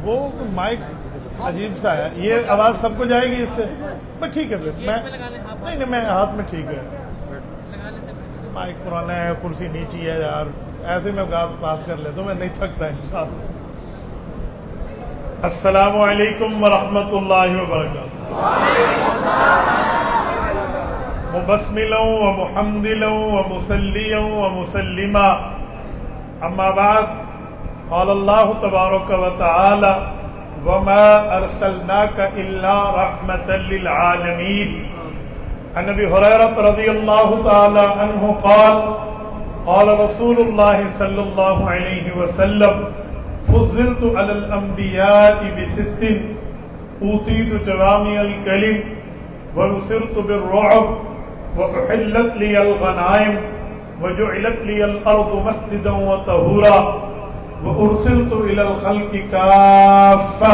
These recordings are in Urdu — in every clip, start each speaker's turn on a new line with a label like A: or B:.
A: وہ مائک عجیب سا ہے, یہ آواز سب کو جائے گی اس سے؟ بس ٹھیک ہے, نہیں میں ہاتھ میں ٹھیک ہے, مائک پرانا ہے, کرسی نیچی ہے یار, ایسے میں بات کر لیتا ہوں, میں نہیں تھکتا انشاءاللہ. السلام علیکم ورحمۃ اللہ وبرکاتہ. مبسملا ومحمدلا ومصلیا ومسلما, اما بعد, قال اللہ تبارک وتعالی وما ارسلناک الا رحمۃ للعالمین. عن ابی ہریرہ رضی اللہ تعالی عنہ قال قال رسول اللہ صلی اللہ علیہ وسلم فضلت علی الانبیاء بست اوتیت جوامع الکلم ونصرت بالرعب وأحلت لي الغنائم وجعلت لي الأرض مسجدا وطهورا وأرسلت إلى الخلق كافة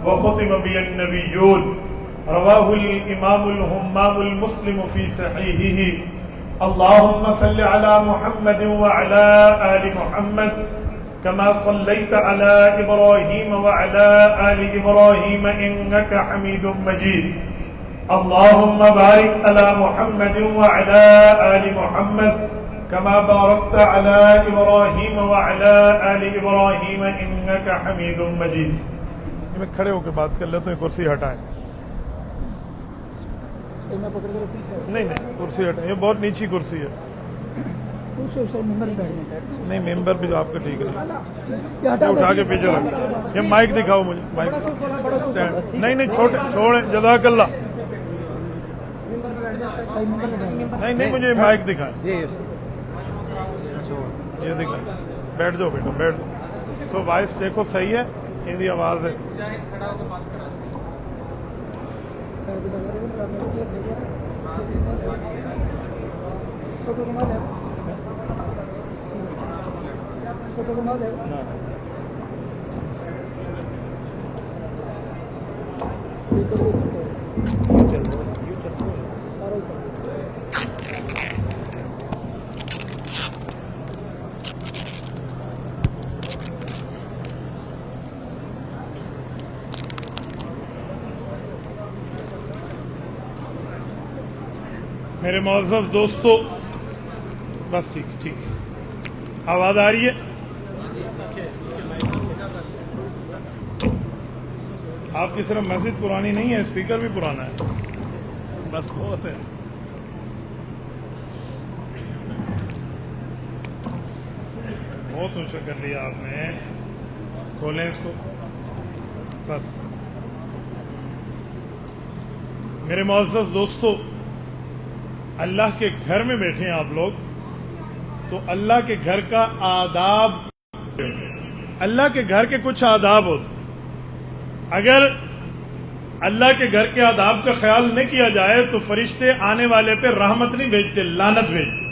A: وختم بي النبيون. رواه الإمام الهمام المسلم في صحيحه. اللهم صل على محمد وعلى آل محمد كما صليت على إبراهيم وعلى آل إبراهيم إنك حميد مجيد. اللهم بارك على محمد وعلى آل محمد كما باركت على إبراهيم وعلى آل إبراهيم إنك حميد مجيد. میں کھڑے ہو کے بات کر لیتا ہوں, کرسی ہٹائیں. نہیں کرسی ہٹائیں, یہ بہت نیچی کرسی ہے. نہیں ممبر بھی آپ کا ٹھیک ہے, اٹھا کے پیچھے رکھ. یہ مائک دکھاؤ مجھے, مائک اسٹینڈ. نہیں چھوڑیں, جزاک اللہ. نہیں مجھے مائک دکھائیں, یہ دکھائیں. بیٹھ جاؤ بیٹا, بیٹھ جاؤ. تو وائس دیکھو صحیح ہے, یہ آواز ہے. میرے معزز دوستو, بس ٹھیک, آواز آ رہی ہے؟ آپ کی صرف مسجد پرانی نہیں ہے, اسپیکر بھی پرانا ہے, بس بہت ہے. بہت اونچا کر لیا آپ نے, کھولیں اس کو بس. میرے معزز دوستو, اللہ کے گھر میں بیٹھے ہیں آپ لوگ, تو اللہ کے گھر کا آداب, اللہ کے گھر کے کچھ آداب ہوتے. اگر اللہ کے گھر کے آداب کا خیال نہیں کیا جائے تو فرشتے آنے والے پہ رحمت نہیں بھیجتے, لعنت بھیجتے.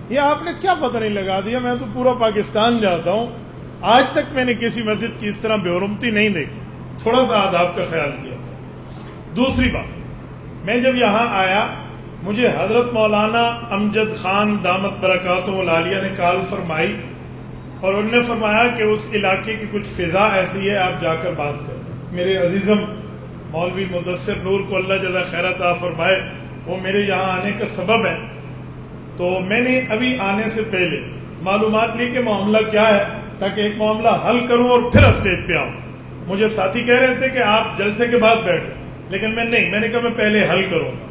A: یہ آپ نے کیا پتہ نہیں لگا دیا, میں تو پورا پاکستان جاتا ہوں, آج تک میں نے کسی مسجد کی اس طرح بے حرمتی نہیں دیکھی. تھوڑا سا آداب کا خیال کیا. دوسری بات, میں جب یہاں آیا مجھے حضرت مولانا امجد خان دامت برکاتہ العالیہ نے کال فرمائی, اور انہوں نے فرمایا کہ اس علاقے کی کچھ فضا ایسی ہے, آپ جا کر بات کریں. میرے عزیزم مولوی مدثر نور کو اللہ جزا خیر عطا فرمائے, وہ میرے یہاں آنے کا سبب ہے. تو میں نے ابھی آنے سے پہلے معلومات لی کہ معاملہ کیا ہے, تاکہ ایک معاملہ حل کروں اور پھر اسٹیج پہ آؤں. مجھے ساتھی کہہ رہے تھے کہ آپ جلسے کے بعد بیٹھیں, لیکن میں نے کہا میں پہلے حل کروں گا.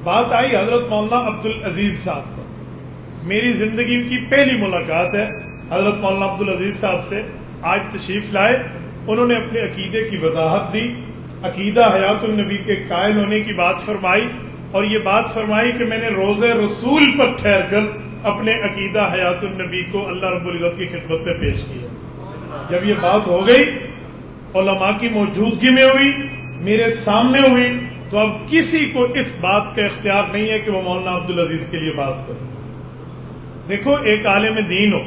A: بات آئی حضرت مولانا عبدالعزیز صاحب پر. میری زندگی کی پہلی ملاقات ہے حضرت مولانا عبدالعزیز صاحب سے. آج تشریف لائے, انہوں نے اپنے عقیدے کی وضاحت دی, عقیدہ حیات النبی کے قائل ہونے کی بات فرمائی, اور یہ بات فرمائی کہ میں نے روزہ رسول پر ٹھہر کر اپنے عقیدہ حیات النبی کو اللہ رب العزت کی خدمت میں پیش کیا. جب یہ بات ہو گئی, علماء کی موجودگی میں ہوئی, میرے سامنے ہوئی, تو اب کسی کو اس بات کا اختیار نہیں ہے کہ وہ مولانا عبدالعزیز کے لیے بات کرے. دیکھو, ایک عالم دین ہو,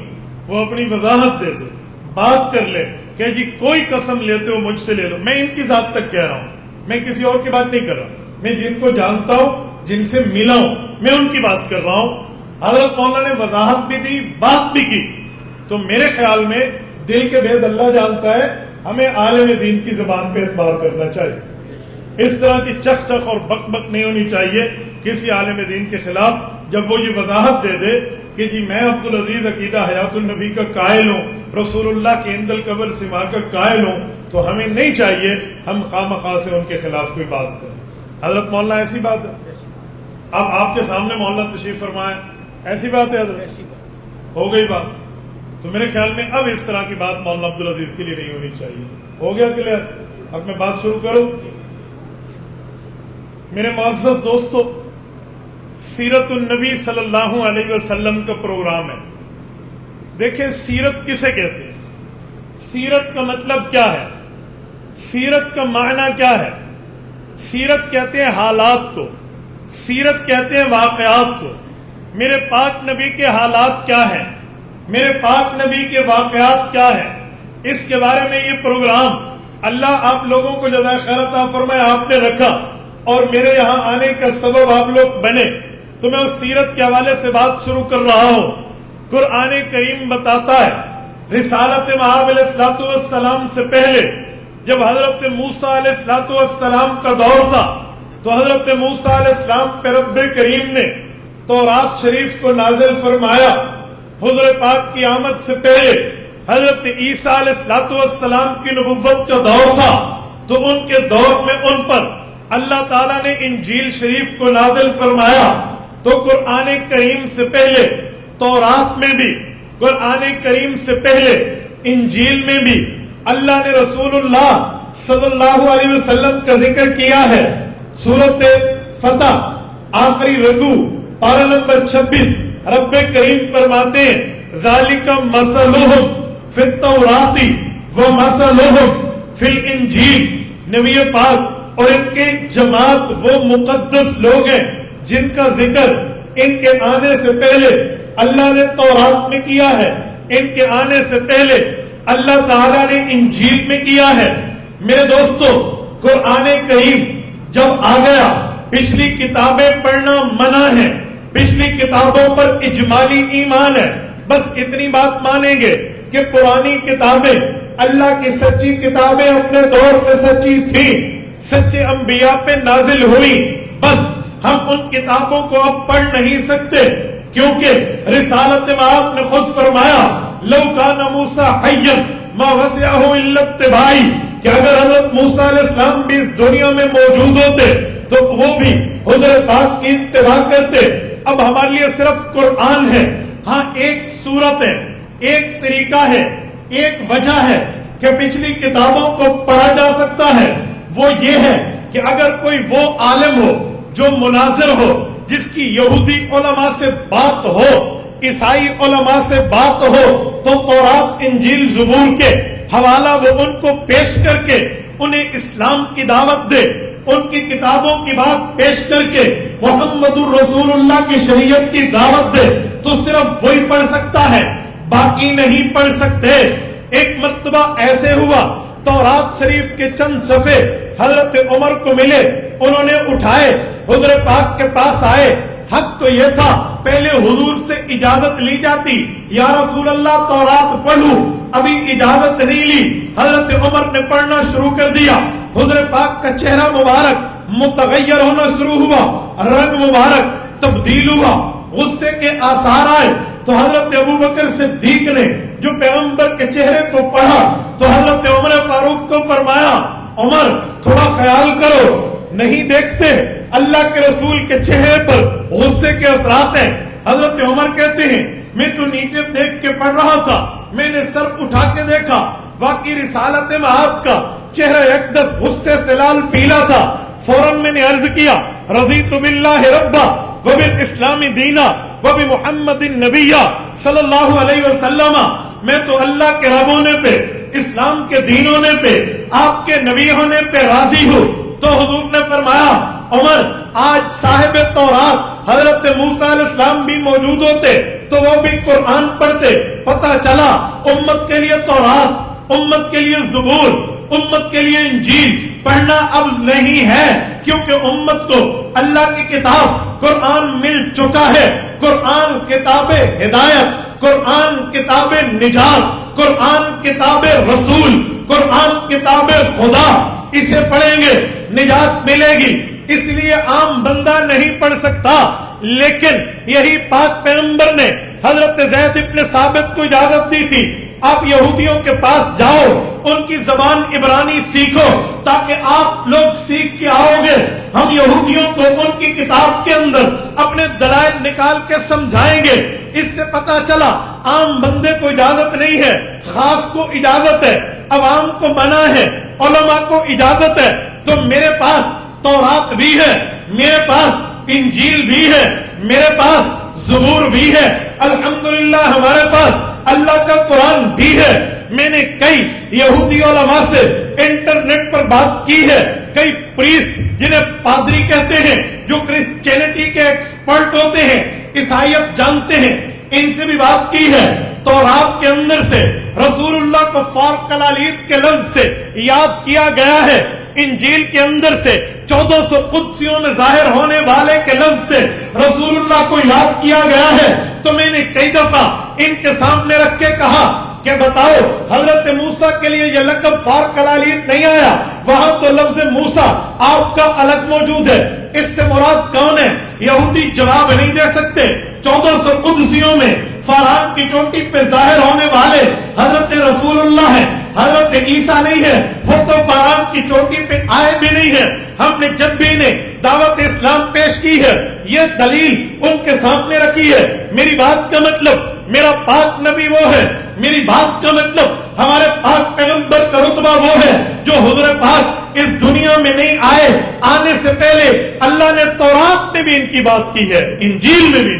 A: وہ اپنی وضاحت دے دے، بات کر لے کہ جی کوئی قسم لیتے ہو مجھ سے لے لو. میں ان کی ذات تک کہہ رہا ہوں، میں کسی اور کی بات نہیں کر رہا. میں جن کو جانتا ہوں، جن سے ملا ہوں، میں ان کی بات کر رہا ہوں. حضرت مولانا نے وضاحت بھی دی، بات بھی کی. تو میرے خیال میں دل کے بھید اللہ جانتا ہے، ہمیں عالم دین کی زبان پہ اعتبار کرنا چاہیے. اس طرح کی چخ چخ اور بک بک نہیں ہونی چاہیے کسی عالم دین کے خلاف. جب وہ یہ وضاحت دے دے کہ جی میں عبدالعزیز عقیدہ حیات النبی کا قائل ہوں، رسول اللہ کے عند القبر سما کا قائل ہوں، تو ہمیں نہیں چاہیے ہم خواہ سے ان کے خلاف کوئی بات کریں. حضرت مولانا ایسی بات ہے، اب آپ کے سامنے مولانا تشریف فرمائے، ایسی بات ہے حضرت، ہو گئی بات. تو میرے خیال میں اب اس طرح کی بات مولانا عبدالعزیز کے لیے نہیں ہونی چاہیے. ہو گیا کلیئر؟ اب میں بات شروع کروں. میرے معزز دوستو، سیرت النبی صلی اللہ علیہ وسلم کا پروگرام ہے. دیکھیں سیرت کسے کہتے ہیں؟ سیرت کا مطلب کیا ہے؟ سیرت کا معنی کیا ہے؟ سیرت کہتے ہیں حالات کو، سیرت کہتے ہیں واقعات کو. میرے پاک نبی کے حالات کیا ہیں؟ میرے پاک نبی کے واقعات کیا ہیں؟ اس کے بارے میں یہ پروگرام اللہ آپ لوگوں کو جزائے خیر عطا فرمائے آپ نے رکھا اور میرے یہاں آنے کا سبب آپ لوگ بنے. تو میں اس سیرت کے حوالے سے بات شروع کر رہا ہوں. قرآن کریم بتاتا ہے رسالت مآب علیہ الصلوۃ والسلام سے پہلے جب حضرت موسیٰ علیہ الصلوۃ والسلام کا دور تھا تو حضرت موسیٰ علیہ السلام پہ رب کریم نے تورات شریف کو نازل فرمایا. حضور پاک کی آمد سے پہلے حضرت عیسیٰ علیہ الصلوۃ والسلام کی نبوت کا دور تھا تو ان کے دور میں ان پر اللہ تعالیٰ نے انجیل شریف کو نازل فرمایا. تو قرآن کریم سے پہلے تورات میں بھی، قرآن کریم سے پہلے انجیل میں بھی اللہ نے رسول اللہ صلی اللہ علیہ وسلم کا ذکر کیا ہے. سورۃ فتح آخری رکوع پارہ نمبر 26 رب کریم فرماتے ہیں ذالک مثلہم فی التوراۃ ومثلہم فی الانجیل. نبی پاک اور ان کی جماعت وہ مقدس لوگ ہیں جن کا ذکر ان کے آنے سے پہلے اللہ نے تورات میں کیا ہے، ان کے آنے سے پہلے اللہ تعالیٰ نے انجیل میں کیا ہے. میرے دوستو قرآن کریم جب آ گیا، پچھلی کتابیں پڑھنا منع ہے، پچھلی کتابوں پر اجمالی ایمان ہے. بس اتنی بات مانیں گے کہ پرانی کتابیں اللہ کی سچی کتابیں اپنے دور پہ سچی تھی، سچے انبیاء پہ نازل ہوئی. بس ہم ان کتابوں کو اب پڑھ نہیں سکتے کیونکہ رسالت مآب نے خود فرمایا لو کان موسیٰ حیا ما وسعہ الا اتباعی، کہ اگر حضرت موسیٰ علیہ السلام بھی اس دنیا میں موجود ہوتے تو وہ بھی حضور پاک کی اتباع کرتے. اب ہمارے لیے صرف قرآن ہے. ہاں ایک صورت ہے، ایک طریقہ ہے، ایک وجہ ہے کہ پچھلی کتابوں کو پڑھا جا سکتا ہے. وہ یہ ہے کہ اگر کوئی وہ عالم ہو جو مناظر ہو، جس کی یہودی علماء سے بات ہو، عیسائی علماء سے بات ہو، تو تورات انجیل زبور کے حوالہ وہ ان کو پیش کر کے انہیں اسلام کی دعوت دے، ان کی کتابوں کی بات پیش کر کے محمد الرسول اللہ کی شریعت کی دعوت دے، تو صرف وہی پڑھ سکتا ہے، باقی نہیں پڑھ سکتے. ایک مرتبہ ایسے ہوا تورات شریف کے چند صفحے حضرت عمر کو ملے، انہوں نے اٹھائے، حضور پاک کے پاس آئے. حق تو یہ تھا پہلے حضور سے اجازت لی جاتی، یا رسول اللہ تورات پڑھوں، ابھی اجازت نہیں لی. حضرت عمر نے پڑھنا شروع کر دیا. حضور پاک کا چہرہ مبارک متغیر ہونا شروع ہوا، رنگ مبارک تبدیل ہوا، غصے کے آثار آئے. تو حضرت ابوبکر صدیق نے جو پیغمبر کے چہرے کو پڑھا تو حضرت عمر فاروق کو فرمایا عمر تھوڑا خیال کرو، نہیں دیکھتے اللہ کے رسول کے چہرے پر غصے کے اثرات ہیں. حضرت عمر کہتے ہیں میں تو نیچے دیکھ کے پڑھ رہا تھا، میں نے سر اٹھا کے دیکھا، واقعی رسالت مآب کا چہرہ اقدس غصے سے لال پیلا تھا. فوراً میں نے عرض کیا رضیت باللہ ربا وبالاسلام دینا وبمحمد النبی صلی اللہ علیہ وسلم، میں تو اللہ کے رب ہونے پہ، اسلام کے دین ہونے پہ، آپ کے نبی ہونے پہ راضی ہوں. تو حضور نے فرمایا عمر آج صاحب تورات حضرت موسیٰ علیہ السلام بھی موجود ہوتے تو وہ بھی قرآن پڑھتے. پتہ چلا امت کے لیے تورات، امت کے لیے زبور، امت کے لیے انجیل پڑھنا اب نہیں ہے، کیونکہ امت کو اللہ کی کتاب قرآن مل چکا ہے. قرآن کتاب ہدایت، قرآن کتاب نجات، قرآن کتاب رسول، قرآن کتاب خدا. اسے پڑھیں گے نجات ملے گی. اس لیے عام بندہ نہیں پڑھ سکتا، لیکن یہی پاک پیغمبر نے حضرت زید ابن ثابت کو اجازت دی تھی، آپ یہودیوں کے پاس جاؤ، ان کی زبان عبرانی سیکھو تاکہ آپ لوگ سیکھ کے آؤ گے. ہم یہودیوں کو ان کی کتاب کے اندر اپنے دلائل نکال کے سمجھائیں گے. اس سے پتا چلا عام بندے کو اجازت نہیں ہے، خاص کو اجازت ہے، عوام کو منع ہے، علماء کو اجازت ہے. تو میرے پاس تورات بھی ہے، میرے پاس انجیل بھی ہے، میرے پاس زبور بھی ہے، الحمدللہ ہمارے پاس اللہ کا قرآن بھی ہے. میں نے کئی یہودی علماء سے انٹرنیٹ پر بات کی ہے، کئی پریسٹ جنہیں پادری کہتے ہیں، جو کرسچینٹی کے ایکسپرٹ ہوتے ہیں، عیسائیت جانتے ہیں، ان سے بھی بات کی ہے. تورات کے اندر سے رسول اللہ کو فارق العلید کے لفظ سے یاد کیا گیا ہے. انجیل کے اندر سے 1400 قدسیوں میں ظاہر ہونے والے کے لفظ سے رسول اللہ کو یاد کیا گیا ہے. تو میں نے کئی دفعہ ان کے سامنے رکھ کے کہا کہ بتاؤ حضرت موسیٰ کے لیے یہ لقب فارق العلید نہیں آیا، وہاں تو لفظ موسیٰ آپ کا الگ موجود ہے، اس سے مراد کون ہے؟ یہودی جواب نہیں دے سکتے. 1400 قدسیوں میں فاران کی چوٹی پہ ظاہر ہونے والے حضرت رسول اللہ ہیں، حضرت عیسیٰ نہیں ہے. وہ تو فاران کی چوٹی پہ آئے بھی نہیں ہے. ہم نے جب بھی انہیں دعوت اسلام پیش کی ہے، یہ دلیل ان کے سامنے رکھی ہے. میری بات کا مطلب میرا پاک نبی وہ ہے، میری بات کا مطلب ہمارے پاک پیغمبر کا رتبہ وہ ہے جو حضور پاک اس دنیا میں نہیں آئے، آنے سے پہلے اللہ نے تورات میں بھی ان کی بات کی ہے، انجیل میں بھی.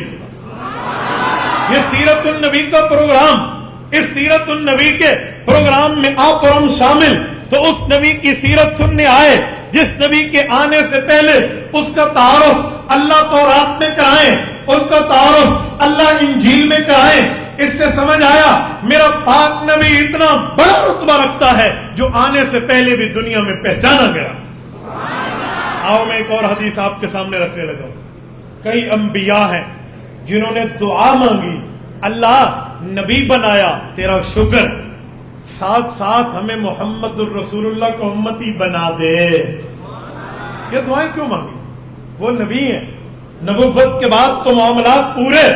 A: یہ سیرت النبی کا پروگرام، اس سیرت النبی کے پروگرام میں آپ اور ہم شامل. تو اس نبی کی سیرت سننے آئے جس نبی کے آنے سے پہلے اس کا تعارف اللہ تورات میں کرائیں، ان کا تعارف اللہ انجیل میں کرائیں. اس سے سمجھ آیا میرا پاک نبی اتنا بڑا رتبہ رکھتا ہے جو آنے سے پہلے بھی دنیا میں پہچانا گیا. آؤ میں ایک اور حدیث آپ کے سامنے رکھنے لگا ہوں. کئی انبیاء ہیں جنہوں نے دعا مانگی، اللہ نبی بنایا تیرا شکر، ساتھ ساتھ ہمیں محمد الرسول اللہ کو امتی بنا دے. یہ دعائیں کیوں مانگی؟ وہ نبی ہیں، نبوت کے بعد تو معاملات پورے،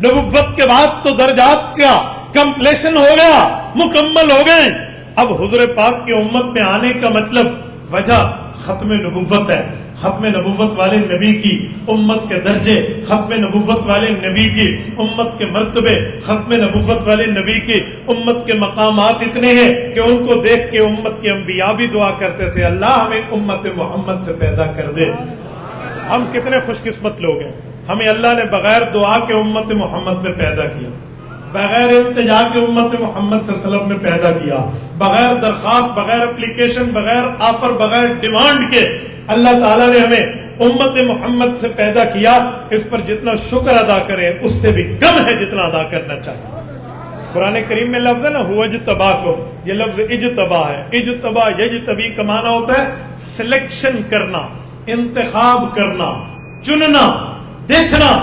A: نبوت کے بعد تو درجات کا کمپلیشن ہو گیا، مکمل ہو گئے. اب حضور پاک کی امت میں آنے کا مطلب وجہ ختم نبوت ہے. ختم نبوت والے نبی کی امت کے درجے، ختم نبوت والے نبی کی امت کے مرتبے، ختم نبوت والے نبی کی امت کے مقامات اتنے ہیں کہ ان کو دیکھ کے امت کے انبیاء بھی دعا کرتے تھے، اللہ ہمیں امت محمد سے پیدا کر دے. ہم کتنے خوش قسمت لوگ ہیں، ہمیں اللہ نے بغیر دعا کے امت محمد میں پیدا کیا، بغیر التجا کے امت محمد صلی اللہ علیہ وسلم میں پیدا کیا، بغیر درخواست، بغیر اپلیکیشن، بغیر آفر، بغیر ڈیمانڈ کے اللہ تعالیٰ نے ہمیں امت محمد سے پیدا کیا. اس پر جتنا شکر ادا کریں اس سے بھی کم ہے جتنا ادا کرنا چاہیے. قرآن کریم میں لفظ ہے نا هو اجتباکم، یہ لفظ اجتبا ہے. اجتبا یجتبی کا معنی ہوتا ہے سلیکشن کرنا، انتخاب کرنا، چننا، دیکھنا.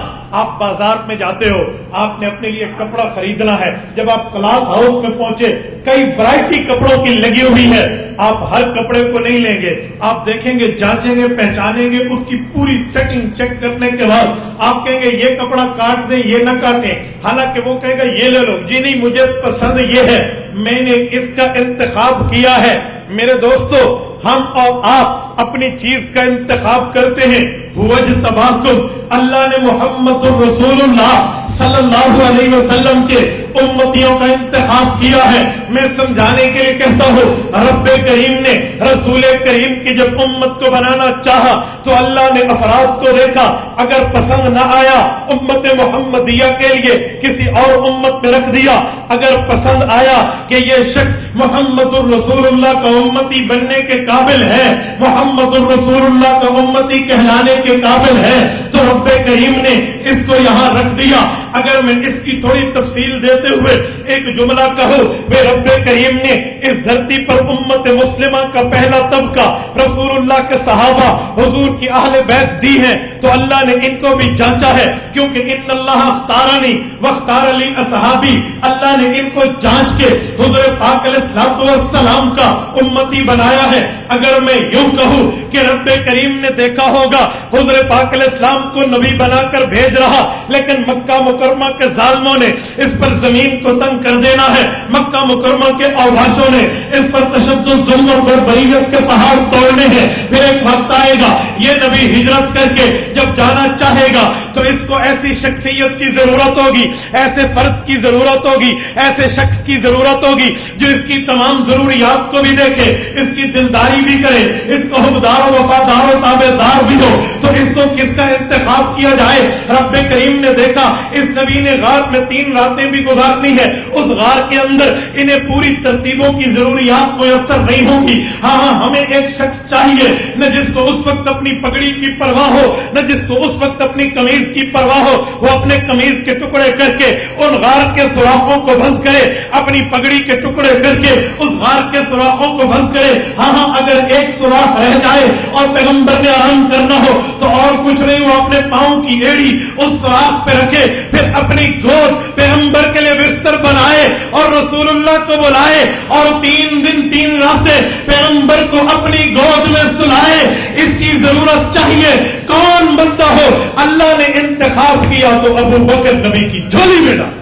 A: آپ بازار میں جاتے ہو، آپ نے اپنے لیے کپڑا خریدنا ہے، جب آپ کلاتھ ہاؤس میں پہنچے کئی ورائٹی کپڑوں کی لگی ہوئی ہے، آپ ہر کپڑے کو نہیں لیں گے، آپ دیکھیں گے، جانچیں گے، پہچانیں گے، اس کی پوری سیٹنگ چیک کرنے کے بعد آپ کہیں گے یہ کپڑا کاٹ دیں، یہ نہ کاٹیں. حالانکہ وہ کہے گا یہ لے لو، جی نہیں مجھے پسند یہ ہے، میں نے اس کا انتخاب کیا ہے. میرے دوستو، ہم اور آپ اپنی چیز کا انتخاب کرتے ہیں. وجتباکم، اللہ نے محمد الرسول اللہ صلی اللہ علیہ وسلم کے امتیوں کا انتخاب کیا ہے. میں سمجھانے کے لیے کہتا ہوں، رب کریم نے رسول کریم کی جب امت کو بنانا چاہا تو اللہ نے افراد کو دیکھا، اگر پسند نہ آیا امت محمدیہ کے لیے کسی اور امت میں رکھ دیا، اگر پسند آیا کہ یہ شخص محمد الرسول اللہ کا امتی بننے کے قابل ہے، محمد الرسول اللہ کا امتی کہلانے کے قابل ہے، تو رب کریم نے اس کو یہاں رکھ دیا. اگر میں اس کی تھوڑی تفصیل دیتے ہوئے ایک جملہ کہوں، بے رب کریم نے اس دھرتی پر امت مسلمہ کا پہلا طبقہ رسول اللہ کے صحابہ حضور کی اہل بیت دی ہیں، تو اللہ نے ان کو بھی جانچا ہے، کیونکہ ان اللہ اختارنی واختار لی اصحابی، اللہ نے ان کو جانچ کے حضور پاک علیہ السلام کا امتی بنایا ہے۔ اگر میں یوں کہوں کہ رب کریم نے دیکھا ہوگا حضور پاک علیہ السلام کو نبی بنا کر بھیج رہا، لیکن مکہ مکرمہ کے ظالموں نے اس پر زمین کو تنگ کر دینا ہے، مکہ مکرمہ کے اوباشوں نے اس پر تشدد، ظلم اور بربریت کے پہاڑ توڑنے ہیں۔ پھر ایک وقت آئے گا یہ نبی ہجرت کر کے جب جانا چاہے گا تو اس کو ایسی شخصیت کی ضرورت ہوگی، ایسے فرد کی ضرورت ہوگی، ایسے شخص کی ضرورت ہوگی جو اس کی تمام ضروریات کو بھی دیکھے، اس کی دلداری بھی کرے، اس کو حبدار و وفادار و تابعدار بھی ہو۔ تو اس کو کس کا انتخاب کیا جائے؟ رب کریم نے دیکھا اس نبی نے غار میں 3 راتیں بھی گزارنی ہے، اس غار کے اندر انہیں پوری ترتیبوں کی ضروریات میسر نہیں ہوگی۔ ہاں ہمیں ایک شخص چاہیے نہ جس کو اس وقت اپنی پگڑی کی پرواہ ہو، نہ جس کو اس وقت اپنی قمیض کی پرواہ ہو، وہ اپنے قمیض کے ٹکڑے کر کے ان غار کے سوراخوں کو بند کرے، اپنی پگڑی کے ٹکڑے کر کے اس غار کے سوراخوں کو بند کرے۔ ہاں اگر ایک سوراخ رہ جائے اور پیغمبر نے آرام کرنا ہو تو اور کچھ نہیں، وہ اپنے پاؤں کی ایڑی اس سوراخ پہ رکھے، پھر اپنی گود پیغمبر کے لیے بستر بنائے اور رسول اللہ کو بلائے اور 3 دن 3 راتیں پیغمبر کو اپنی گود میں سلائے۔ اس کی ضرورت چاہیے کون بندہ ہو؟ اللہ نے انتخاب کیا تو ابو بکر نبی کی جھولی میں ڈالا۔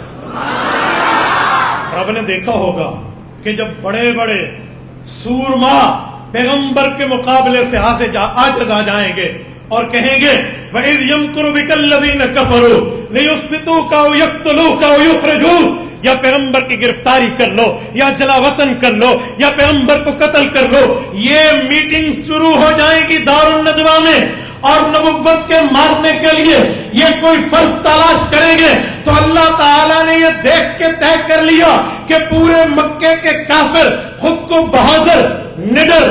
A: رب نے دیکھا ہوگا کہ جب بڑے بڑے سورما پیغمبر کے مقابلے سے عاجز آ جائیں گے اور کہیں گے وَإِذْ يَمْكُرُ بِكَ الَّذِينَ كَفَرُوا لِيُثْبِتُوكَ أَوْ يَقْتُلُوكَ أَوْ يُخْرِجُوكَ، یا پیغمبر کی گرفتاری کر لو، یا جلا وطن کر لو، یا پیغمبر کو قتل کر لو۔ یہ میٹنگ شروع ہو جائے گی دار الندوہ میں، اور نبوت کے مارنے کے لیے یہ کوئی فرق تلاش کریں گے تو اللہ تعالیٰ نے یہ دیکھ کے طے کر لیا کہ پورے مکے کے کافر خود کو بہادر، نڈر،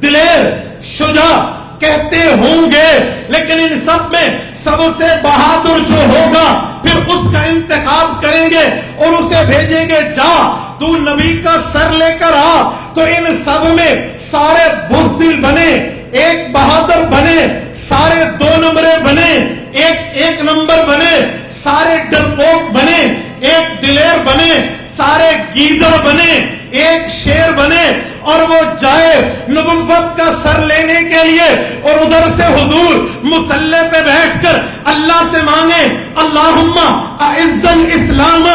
A: دلیر، شجاع کہتے ہوں گے، لیکن ان سب میں سب سے بہادر جو ہوگا پھر اس کا انتخاب کریں گے اور اسے بھیجیں گے، جا تو نبی کا سر لے کر آ۔ تو ان سب میں سارے بزدل بنے، ایک بہادر بنے، سارے 2 نمبرے بنے، ایک نمبر بنے، سارے ڈرپوک بنے، ایک دلیر بنے، سارے گیدڑ بنے، ایک شیر بنے، اور وہ جائے نبوت کا سر لینے کے لیے اور ادھر سے حضور مصلی پہ بیٹھ کر اللہ سے مانگے اللہم اعز الاسلام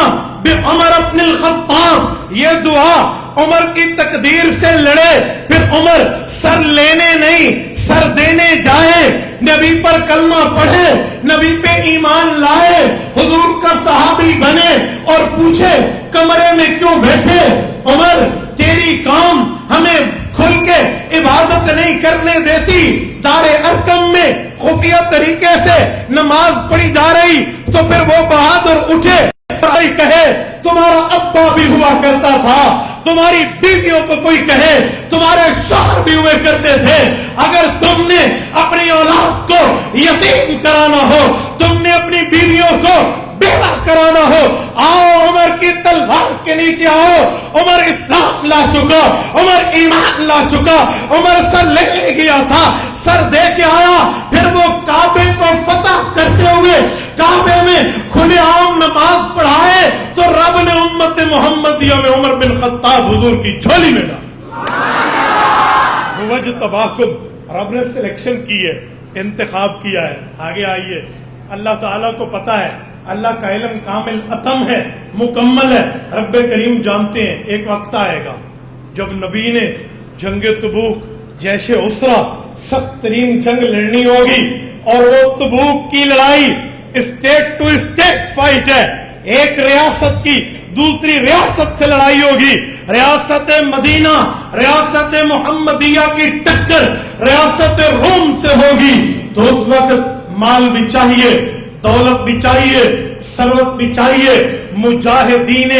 A: بعمر بن الخطاب۔ یہ دعا عمر کی تقدیر سے لڑے، پھر عمر سر لینے نہیں سر دینے جائے، نبی پر کلمہ پڑھے، نبی پہ ایمان لائے، حضور کا صحابی بنے اور پوچھے کمرے میں کیوں بیٹھے؟ عمر تیری قوم ہمیں کھل کے عبادت نہیں کرنے دیتی، دار ارقم میں خفیہ طریقے سے نماز پڑھی جا رہی، تو پھر وہ بہادر اٹھے اور کہے تمہارا ابا بھی ہوا کرتا تھا، تمہاری بیویوں کو کوئی کہے تمہارے شوہر بھی ہوئے کرتے تھے، اگر تم نے اپنی اولاد کو یتیم کرانا ہو، تم نے اپنی بیویوں کو بیوہ کرانا ہو، آؤ عمر کی تلوار کے نیچے آؤ۔ عمر اسلام لا چکا، عمر ایمان لا چکا، عمر سر لے گیا تھا، سر دے کے آیا، پھر وہ کعبے کو فتح کرتے ہوئے کعبے میں کھلے عام نماز پڑھائے تو رب نے امت محمدیہ میں عمر بن خطاب حضور کی جھولی میں ڈالا۔ وجتباکم، رب نے سلیکشن کی ہے، انتخاب کیا ہے۔ آگے آئیے، اللہ تعالیٰ کو پتا ہے، اللہ کا علم کامل اتم ہے، مکمل ہے۔ رب کریم جانتے ہیں ایک وقت آئے گا جب نبی نے جنگ تبوک جیش اسرا سخت ترین جنگ لڑنی ہوگی، اور وہ تبوک کی لڑائی اسٹیٹ ٹو اسٹیٹ فائٹ ہے، ایک ریاست کی دوسری ریاست سے لڑائی ہوگی، ریاست مدینہ ریاست محمدیہ کی ٹکر ریاست روم سے ہوگی۔ تو اس وقت مال بھی چاہیے، دولت بھی چاہیے، ثروت بھی چاہیے، مجاہدین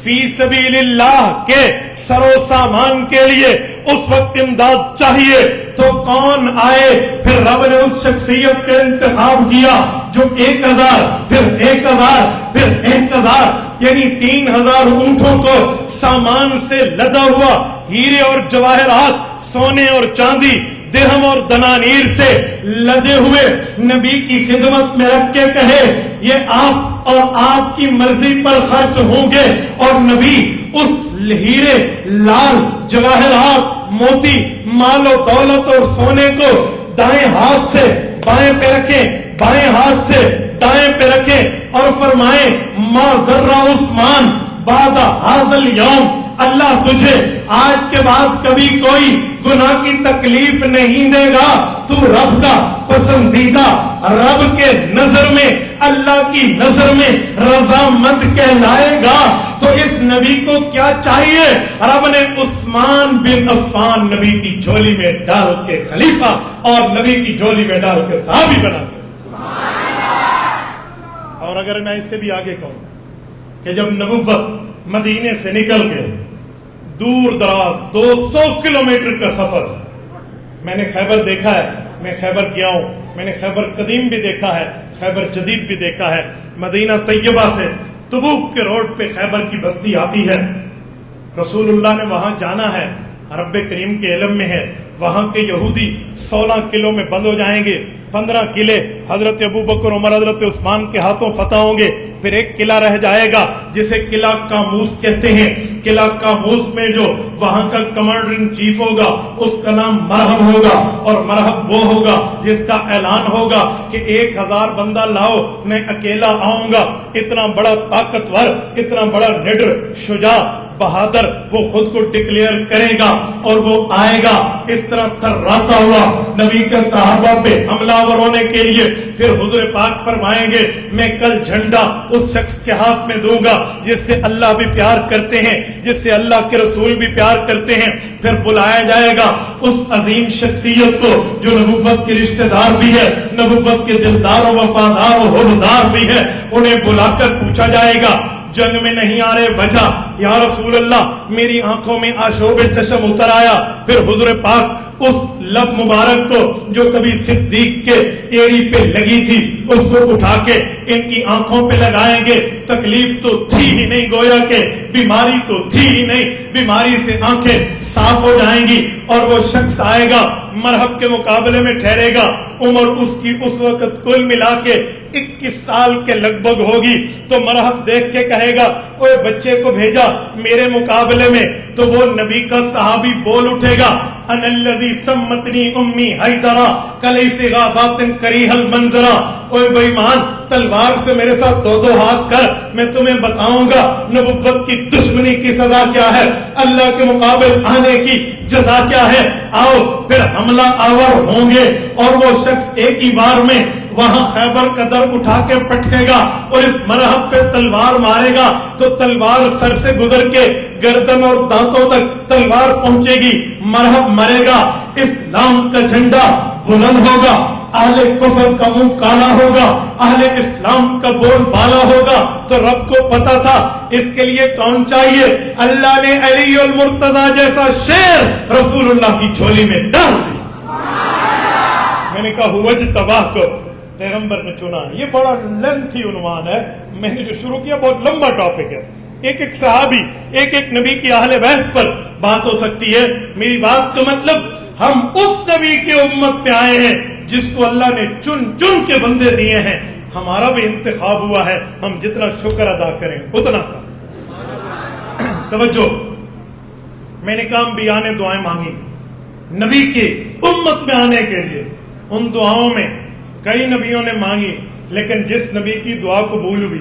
A: فی سبیل اللہ کے سر و سامان کے لیے اس وقت امداد چاہیے۔ تو کون آئے؟ پھر رب نے اس شخصیت کا انتخاب کیا جو 1000 پھر 1000 پھر 1000 یعنی 3000 اونٹوں کو سامان سے لدا ہوا ہیرے اور جواہرات، سونے اور چاندی، درہم اور دنانیر سے لدے ہوئے نبی کی خدمت میں رکھ کے کہے یہ آپ اور آپ کی مرضی پر خرچ ہوں گے، اور نبی اس ہیرے، لال، جواہرات، موتی، مال و دولت اور سونے کو دائیں ہاتھ سے بائیں پہ رکھیں، بائیں ہاتھ سے دائیں پہ رکھیں اور فرمائیں ما ذرہ عثمان بعد ھذا اليوم، اللہ تجھے آج کے بعد کبھی کوئی گناہ کی تکلیف نہیں دے گا، تو رب کا پسندیدہ، رب کے نظر میں، اللہ کی نظر میں رضامند کہلائے گا۔ تو اس نبی کو کیا چاہیے؟ رب نے عثمان بن عفان نبی کی جھولی میں ڈال کے خلیفہ اور نبی کی جھولی میں ڈال کے صحابی بنا دیا۔ اور اگر میں اس سے بھی آگے کہوں کہ جب نبوت مدینے سے نکل کے دور دراز 200 کلومیٹر کا سفر، میں نے خیبر دیکھا ہے، میں خیبر گیا ہوں، میں نے خیبر قدیم بھی دیکھا ہے، خیبر جدید بھی دیکھا ہے، مدینہ طیبہ سے تبوک کے روڈ پہ خیبر کی بستی آتی ہے، رسول اللہ نے وہاں جانا ہے، رب کریم کے علم میں ہے وہاں کے یہودی 16 قلعوں میں بند ہو جائیں گے، 15 قلعے حضرت ابوبکر عمر حضرت عثمان کے ہاتھوں فتح ہوں گے، پھر ایک قلعہ رہ جائے گا جسے قلعہ کاموس کہتے ہیں۔ قلعہ کاموس میں جو وہاں کا کمانڈر ان چیف ہوگا اس کا نام مرہب ہوگا، اور مرہب وہ ہوگا جس کا اعلان ہوگا کہ 1000 بندہ لاؤ، میں اکیلا آؤں گا۔ اتنا بڑا طاقتور، اتنا بڑا نڈر، شجاع، بہادر وہ خود کو ڈکلیئر کرے گا اور وہ آئے گا اس طرح تھراتا ہوا نبی کے صحابہ پہ حملہ آور ہونے کے لیے۔ پھر حضور پاک فرمائیں گے میں کل جھنڈا اس شخص کے ہاتھ میں دوں گا جس سے اللہ بھی پیار کرتے ہیں، جس سے اللہ کے رسول بھی پیار کرتے ہیں۔ پھر بلایا جائے گا اس عظیم شخصیت کو جو نبوت کے رشتہ دار بھی ہے، نبوت کے دلدار و وفادار و حوالدار بھی ہے، انہیں بلا کر پوچھا جائے گا جنگ میں نہیں آ رہے وجہ؟ یا رسول اللہ میری آنکھوں میں آشوب چشم اتر آیا۔ پھر حضور پاک اس لب مبارک کو جو کبھی صدیق کے ایڑی پہ لگی تھی اس کو اٹھا کے ان کی آنکھوں پہ لگائیں گے۔ تکلیف تو تھی ہی نہیں، گویا کہ بیماری تو تھی ہی نہیں، بیماری سے آنکھیں صاف ہو جائیں گی، اور وہ شخص آئے گا مرہب کے مقابلے میں ٹھہرے گا۔ عمر اس کی اس وقت کل ملا کے 21 سال کے لگ بھگ ہوگی، تو مرہب دیکھ کے کہے گا اوے بچے کو بھیجا میرے مقابلے میں، تو وہ نبی کا صحابی بول اٹھے گا ان الذی سمتنی امی حیدرا کلیس غابات کریہ المنظرا۔ اوے بے ایمان تلوار سے میرے ساتھ دو ہاتھ کر، میں تمہیں بتاؤں گا نبوت کی دشمنی کی سزا کیا ہے، اللہ کے مقابل آنے کی جزا کیا ہے۔ آؤ پھر حملہ آور ہوں گے، اور وہ شخص ایک ہی بار میں وہاں خیبر کا در اٹھا کے پٹکے گا اور اس مرہب پہ تلوار مارے گا، تو تلوار سر سے گزر کے گردن اور دانتوں تک تلوار پہنچے گی، مرہب مرے گا، اسلام کا جھنڈا بلند ہوگا، اہل کفر کا منہ کالا ہوگا، اہل اسلام کا بول بالا ہوگا۔ تو رب کو پتا تھا اس کے لیے کون چاہیے، اللہ نے علی المرتضی جیسا شیر رسول اللہ کی جھولی میں ڈال دی۔ میں نے کہا ہوا تباہ کو پیغمبر نے چنا۔ یہ بڑا لینتھی عنوان ہے، میں نے جو شروع کیا بہت لمبا ٹاپک ہے، ایک ایک صحابی، ایک ایک نبی کی اہل بیت پر بات ہو سکتی ہے۔ میری بات کا مطلب ہم اس نبی کی امت پہ آئے ہیں جس کو اللہ نے چن چن کے بندے دیے ہیں، ہمارا بھی انتخاب ہوا ہے، ہم جتنا شکر ادا کریں اتنا کا۔ توجہ، میں نے کہا انبیاء نے دعائیں مانگی نبی کی امت میں آنے کے لیے، ان دعاؤں میں کئی نبیوں نے مانگی، لیکن جس نبی کی دعا قبول ہوئی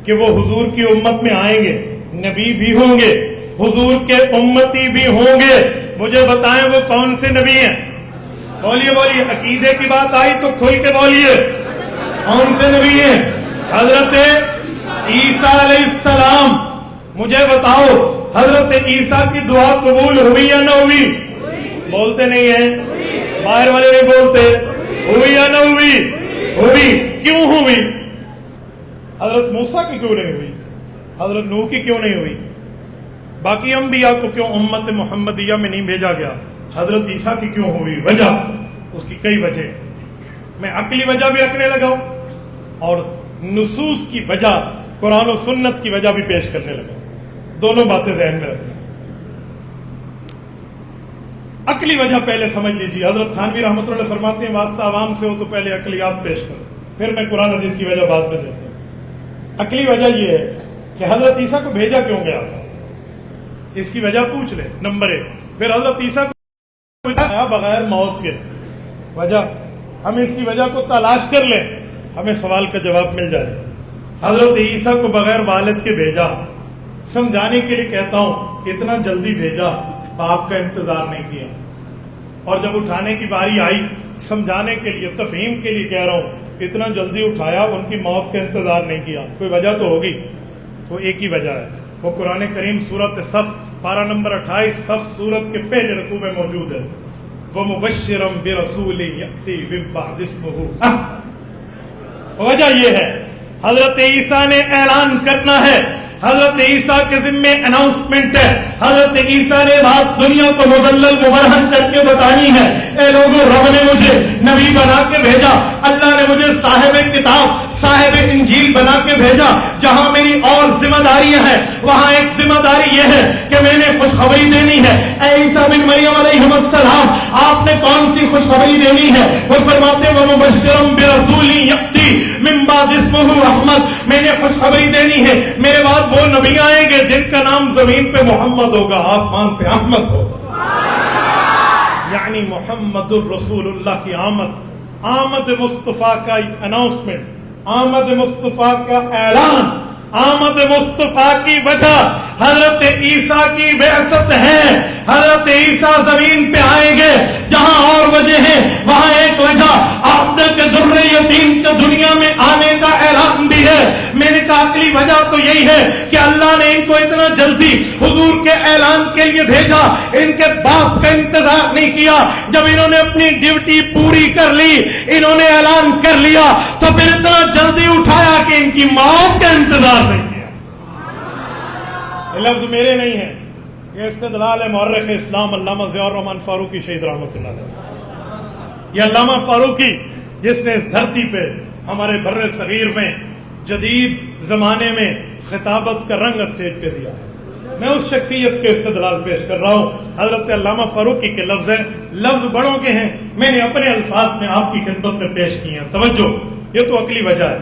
A: کہ وہ حضور کی امت میں آئیں گے، نبی بھی ہوں گے، حضور کے امتی بھی ہوں گے، مجھے بتائیں وہ کون سے نبی ہیں؟ بولیے بولیے، عقیدے کی بات آئی تو کھل کے بولیے، کون سے نبی ہیں؟ حضرت عیسیٰ علیہ السلام۔ مجھے بتاؤ حضرت عیسیٰ کی دعا قبول ہوئی یا نہ ہوئی؟ بولتے نہیں ہیں، باہر والے نہیں بولتے، ہوئی یا نہ ہوئی؟ ہوئی۔ کیوں ہوئی؟ حضرت موسیٰ کی کیوں نہیں ہوئی؟ حضرت نوح کی کیوں نہیں ہوئی؟ باقی انبیاء کو کیوں امت محمدیہ میں نہیں بھیجا گیا؟ حضرت عیسیٰ کی کیوں ہوئی؟ وجہ، اس کی کئی وجہ، میں عقلی وجہ بھی رکھنے لگا ہوں، اور نصوص کی وجہ قرآن و سنت کی وجہ بھی پیش کرنے لگا. دونوں باتیں ذہن میں رکھیں. عقلی وجہ پہلے سمجھ لیجیے. حضرت تھانوی رحمۃ اللہ فرماتے ہیں واسطہ عوام سے ہو تو پہلے عقلیات پیش کرو, پھر میں قرآن حدیث کی وجہ بعد میں دیتا ہوں. عقلی وجہ یہ ہے کہ حضرت عیسیٰ کو بھیجا کیوں گیا تھا, اس کی وجہ پوچھ لیں. نمبر 1. پھر حضرت عیسیٰ کو بغیر موت کے وجہ, ہم اس کی وجہ کو تلاش کر لیں, ہمیں سوال کا جواب مل جائے. حضرت عیسیٰ کو بغیر والد کے بھیجا, سمجھانے کے لیے کہتا ہوں اتنا جلدی بھیجا, باپ کا انتظار نہیں کیا, اور جب اٹھانے کی باری آئی سمجھانے کے لیے, تفہیم کے لیے کہہ رہا ہوں, اتنا جلدی اٹھایا, ان کی موت کا انتظار نہیں کیا. کوئی وجہ تو ہوگی. تو ایک ہی وجہ ہے, وہ قرآن کریم سورۃ صف پارہ نمبر 28 صف سورت کے پہلے رکوع میں موجود ہے. وَمُبَشِّرًا بِرَسُولٍ يَأْتِي مِن بَعْدِ اسْمُهُ. وجہ یہ ہے حضرت عیسیٰ نے اعلان کرنا ہے, حضرت عیسیٰ کے ذمے اناؤنسمنٹ ہے. حضرت عیسیٰ نے بات دنیا کو مدلل مبرہن کر کے بتانی ہے. اے لوگوں, رب نے مجھے نبی بنا کے بھیجا, اللہ نے مجھے صاحب کتاب صاحب انجیل بنا کے بھیجا. جہاں میری اور ذمہ داریاں ہیں وہاں ایک ذمہ داری یہ ہے کہ میں نے خوشخبری دینی ہے. اے عیسیٰ بن مریم علیہ السلام, آپ نے کون سی خوشخبری دینی ہے؟ وہ فرماتے ہیں وَمُبَشِّرًا بِرَسُولٍ يَأْتِي مِن بَعْدِ اسْمُهُ أَحْمَدُ. میں نے خوشخبری دینی ہے, میرے بعد وہ نبی آئیں گے جن کا نام زمین پہ محمد ہوگا, آسمان پہ احمد ہوگا. یعنی محمد الرسول اللہ کی آمد, آمد مصطفیٰ کا اناؤنسمنٹ, آمد مصطفیٰ کا اعلان, آمد مصطفیٰ کی وجہ حضرت عیسیٰ کی بعثت ہے. حضرت عیسیٰ زمین پہ آئیں گے. جہاں اور وجہ ہے وہاں ایک وجہ آپ کے در یتیم کا دنیا میں آنے کا اعلان بھی ہے. میں نے کہا عقلی وجہ تو یہی ہے کہ اللہ نے ان کو اتنا جلدی حضور کے اعلان کے لیے بھیجا, ان کے باپ کا انتظار نہیں کیا. جب انہوں نے اپنی ڈیوٹی پوری کر لی, انہوں نے اعلان کر لیا, تو پھر اتنا جلدی اٹھایا کہ ان کی موت کا انتظار نہیں کیا. یہ لفظ میرے نہیں ہیں, یہ استدلال ہے مورخ اسلام علامہ ضیاء الرحمن فاروقی شہید رحمۃ اللہ علیہ. یہ علامہ فاروقی جس نے اس دھرتی پہ ہمارے بر صغیر میں جدید زمانے میں خطابت کا رنگ اسٹیج پہ دیا ہے. میں اس شخصیت کے استدلال پیش کر رہا ہوں. حضرت علامہ فاروقی کے لفظ ہیں, لفظ بڑوں کے ہیں, میں نے اپنے الفاظ میں آپ کی خدمت میں پیش کیے ہیں. توجہ, یہ تو عقلی وجہ ہے.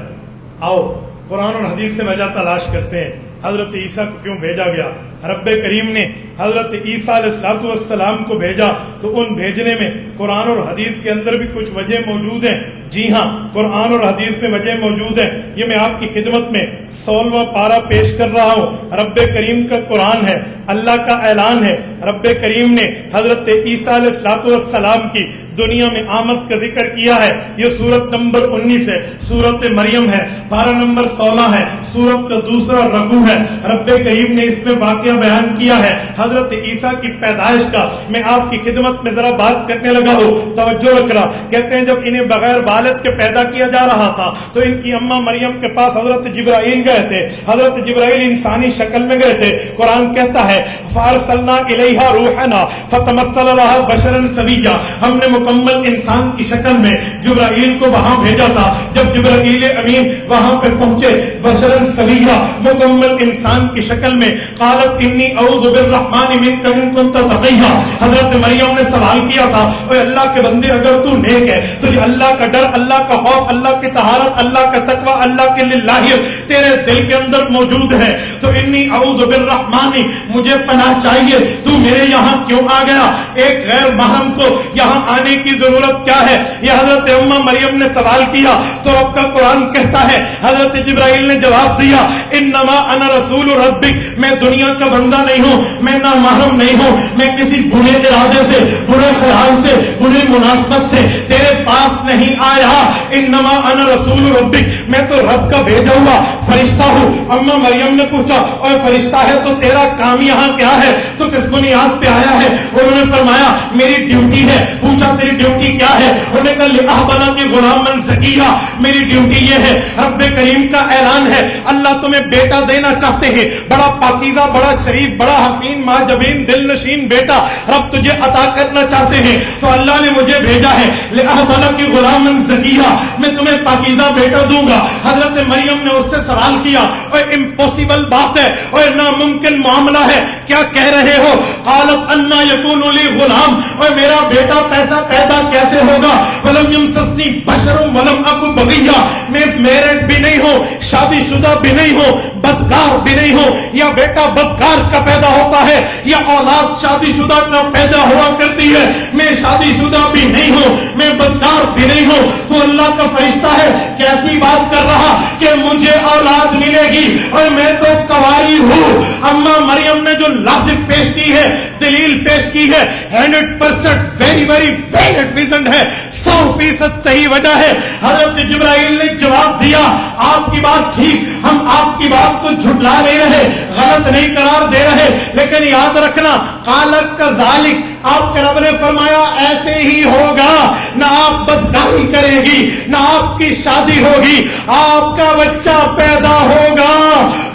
A: آؤ قرآن اور حدیث سے وجہ تلاش کرتے ہیں. حضرت عیسیٰ کو کیوں بھیجا گیا؟ رب کریم نے حضرت عیسیٰ علیہ السلام کو بھیجا تو ان بھیجنے میں قرآن اور حدیث کے اندر بھی کچھ وجہ موجود ہیں. جی ہاں, قرآن اور حدیث میں وجہ موجود ہیں. یہ میں آپ کی خدمت میں 16واں پارہ پیش کر رہا ہوں. رب کریم کا قرآن ہے, اللہ کا اعلان ہے. رب کریم نے حضرت عیسیٰ علیہ السلام کی دنیا میں آمد کا ذکر کیا ہے. یہ سورت نمبر 19 ہے, سورت مریم ہے, پارہ نمبر 16 ہے, سورت کا دوسرا رکوع ہے. رب کریم نے اس میں واقعہ بیان کیا ہے حضرت عیسیٰ کی پیدائش کا. میں آپ کی خدمت میں ذرا بات کرنے لگا ہوں, توجہ رکھنا. کہتے ہیں جب انہیں بغیر والد کے پیدا کیا جا رہا تھا تو ان کی اماں مریم کے پاس حضرت جبرائیل گئے تھے. حضرت جبرائیل انسانی شکل میں گئے تھے. قرآن کہتا ہے فارسلنا الیہا روحنا فتمثل لہا بشرا سویا, ہم نے مکمل انسان کی شکل میں جبرائیل کو وہاں بھیجا تھا. جب جبرائیل امین وہاں پہ پہنچے بشرا سویا, مکمل انسان کی شکل میں, قالت انی اعوذ بالرحمن منک ان کنت تقیا, حضرت مریم نے سوال کیا تھا اے اللہ کے بندے اگر تو نیک ہے تو یہ اللہ کا ڈر, اللہ کا خوف, اللہ کی طہارت, اللہ کا تقوی, اللہ کے للہیت تیرے دل کے اندر موجود ہے تو انی اعوذ بالرحمن, مجھے پناہ چاہیے, تو میرے یہاں کیوں آ گیا؟ ایک غیر محرم کو یہاں آنے کی ضرورت کیا ہے؟ یہ حضرت اماں مریم نے سوال کیا تو رب کا قرآن کہتا ہے حضرت جبرائیل نے جواب دیا انما انا رسول ربک, میں دنیا کا بندہ نہیں ہوں, میں نہ محرم نہیں ہوں, میں کسی برے ارادے سے, برے خیال سے, بری مناسبت سے تیرے پاس نہیں آیا. انما انا رسول ربک, میں تو رب کا بھیجا ہوا فرشتہ ہوں. اماں مریم نے پوچھا اور فرشتہ ہے تو تیرا کام یہاں کیا ہے؟ تو کس
B: بنیاد پہ آیا ہے. انہوں نے فرمایا میری ڈیوٹی ہے. پوچھا تیری ڈیوٹی کیا ہے؟ انہوں نے کہا لِأَحْبَنَ کی غلامًا زَكِيًّا، میری ڈیوٹی یہ ہے. رب کریم کا اعلان ہے اللہ تمہیں بیٹا دینا چاہتے ہیں، بڑا پاکیزہ، بڑا شریف، بڑا حسین، ماجبین، دل نشین بیٹا رب تجھے عطا کرنا چاہتے ہیں. تو اللہ نے مجھے بھیجا ہے لِأَحْبَنَ کی غلامًا زَكِيًّا، میں تمہیں پاکیزہ بیٹا دوں گا. حضرت مریم نے اس سے سوال کیا اور امپوسیبل بات ہے اور ناممکن معاملہ ہے، کیا کہہ رہے ہو؟ قالت انا یکون لی غلام، اور میرا بیٹا پیدا کیسے ہوگا؟ ولم یمسسنی بشر ولم اکو بغیا، میں میرڈ بھی نہیں ہوں، شادی شدہ بھی نہیں ہوں، بدکار بھی نہیں ہوں. یا بیٹا بدکار کا پیدا ہوتا ہے یا اولاد شادی شدہ کا پیدا ہوا کرتی ہے. میں شادی شدہ بھی نہیں ہوں، میں بدکار بھی نہیں ہوں. تو اللہ کا فرشتہ ہے کیسی بات کر رہا کہ مجھے اولاد ملے گی اور میں تو کنواری ہوں. اما مریم نے جو لاجک پیش کی ہے، دلیل پیش کی ہے، 100% ویری ویری ویلڈ ریزن ہے، 100% صحیح وجہ ہے. حضرت جبرائیل نے جواب دیا آپ کی بات ٹھیک، ہم آپ کی بات کو جھٹلا نہیں رہے، غلط نہیں قرار دے رہے، لیکن یاد رکھنا قال کذالک، آپ کے رب نے فرمایا ایسے ہی ہوگا. نہ آپ بدکاری کریں گی، نہ آپ کی شادی ہوگی، آپ کا بچہ پیدا ہوگا.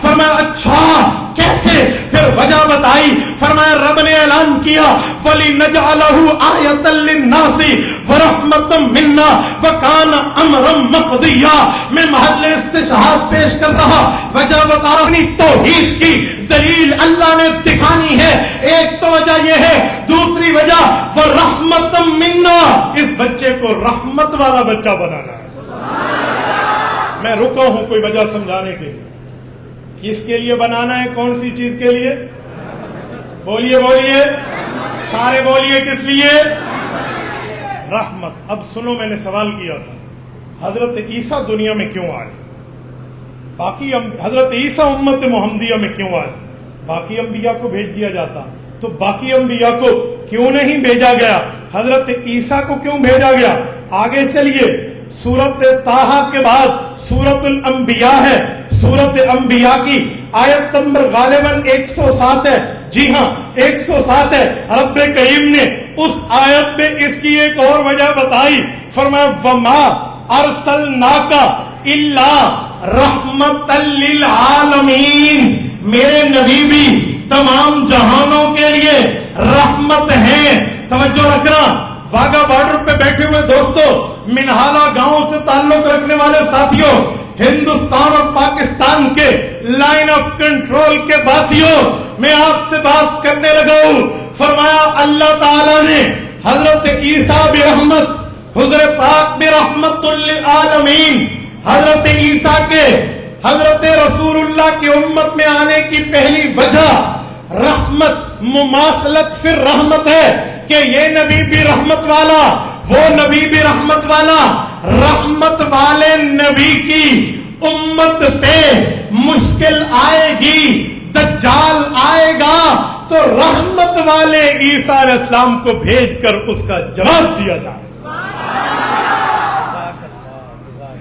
B: فرمایا اچھا کیسے؟ پھر وجہ بتائی. فرمایا رب نے اعلان کیا فَلِنَجْعَلَهُ آیَةً لِلنَّاسِ وَرَحْمَةً مِنَّا وَكَانَ أَمْرًا مَقْضِيًّا. میں محل استشہاد پیش کر رہا، وجہ بتا رہا ہوں. توحید کی دلیل اللہ نے دکھانی ہے. ایک تو وجہ یہ ہے، دوسری وجہ وَرَحْمَةً مِنَّا، اس بچے کو رحمت والا بچہ بنانا ہے. میں رکا ہوں کوئی وجہ سمجھانے کے لیے. کس کے لیے بنانا ہے؟ کون سی چیز کے لیے؟ بولیے بولیے سارے بولیے. کس لیے؟ رحمت. اب سنو، میں نے سوال کیا تھا حضرت عیسیٰ دنیا میں کیوں آئے؟ باقی حضرت عیسیٰ امت محمدیہ میں کیوں آئے؟ باقی انبیاء کو بھیج دیا جاتا تو باقی انبیاء کو کیوں نہیں بھیجا گیا؟ حضرت عیسیٰ کو کیوں بھیجا گیا؟ آگے چلیے. سورت طٰہٰ کے بعد سورت الانبیاء ہے. سورت انبیاء کی آیت نمبر غالباً 107 ہے. جی ہاں 107 ہے. رب کریم نے اس آیت میں اس کی ایک اور وجہ بتائی. فرمایا وَمَا أَرْسَلْنَاكَ إِلَّا رَحْمَةً لِلْعَالَمِينَ، میرے نبی بھی تمام جہانوں کے لیے رحمت ہیں. توجہ رکھنا. واگا بارڈر پہ بیٹھے ہوئے دوستو، منہالہ گاؤں سے تعلق رکھنے والے ساتھیوں، ہندوستان اور پاکستان کے لائن آف کنٹرول کے باسیوں، میں آپ سے بات کرنے لگا ہوں. فرمایا اللہ تعالیٰ نے حضرت عیسیٰ برحمت، حضور پاک برحمت للعالمین، حضرت عیسیٰ کے، حضرت رسول اللہ کی امت میں آنے کی پہلی وجہ رحمت، مماثلت پھر رحمت ہے کہ یہ نبی بھی رحمت والا، وہ نبی بھی رحمت والا. رحمت والے نبی کی امت پہ مشکل آئے گی، دجال آئے گا، تو رحمت والے عیسیٰ علیہ السلام کو بھیج کر اس کا جواب دیا جائے.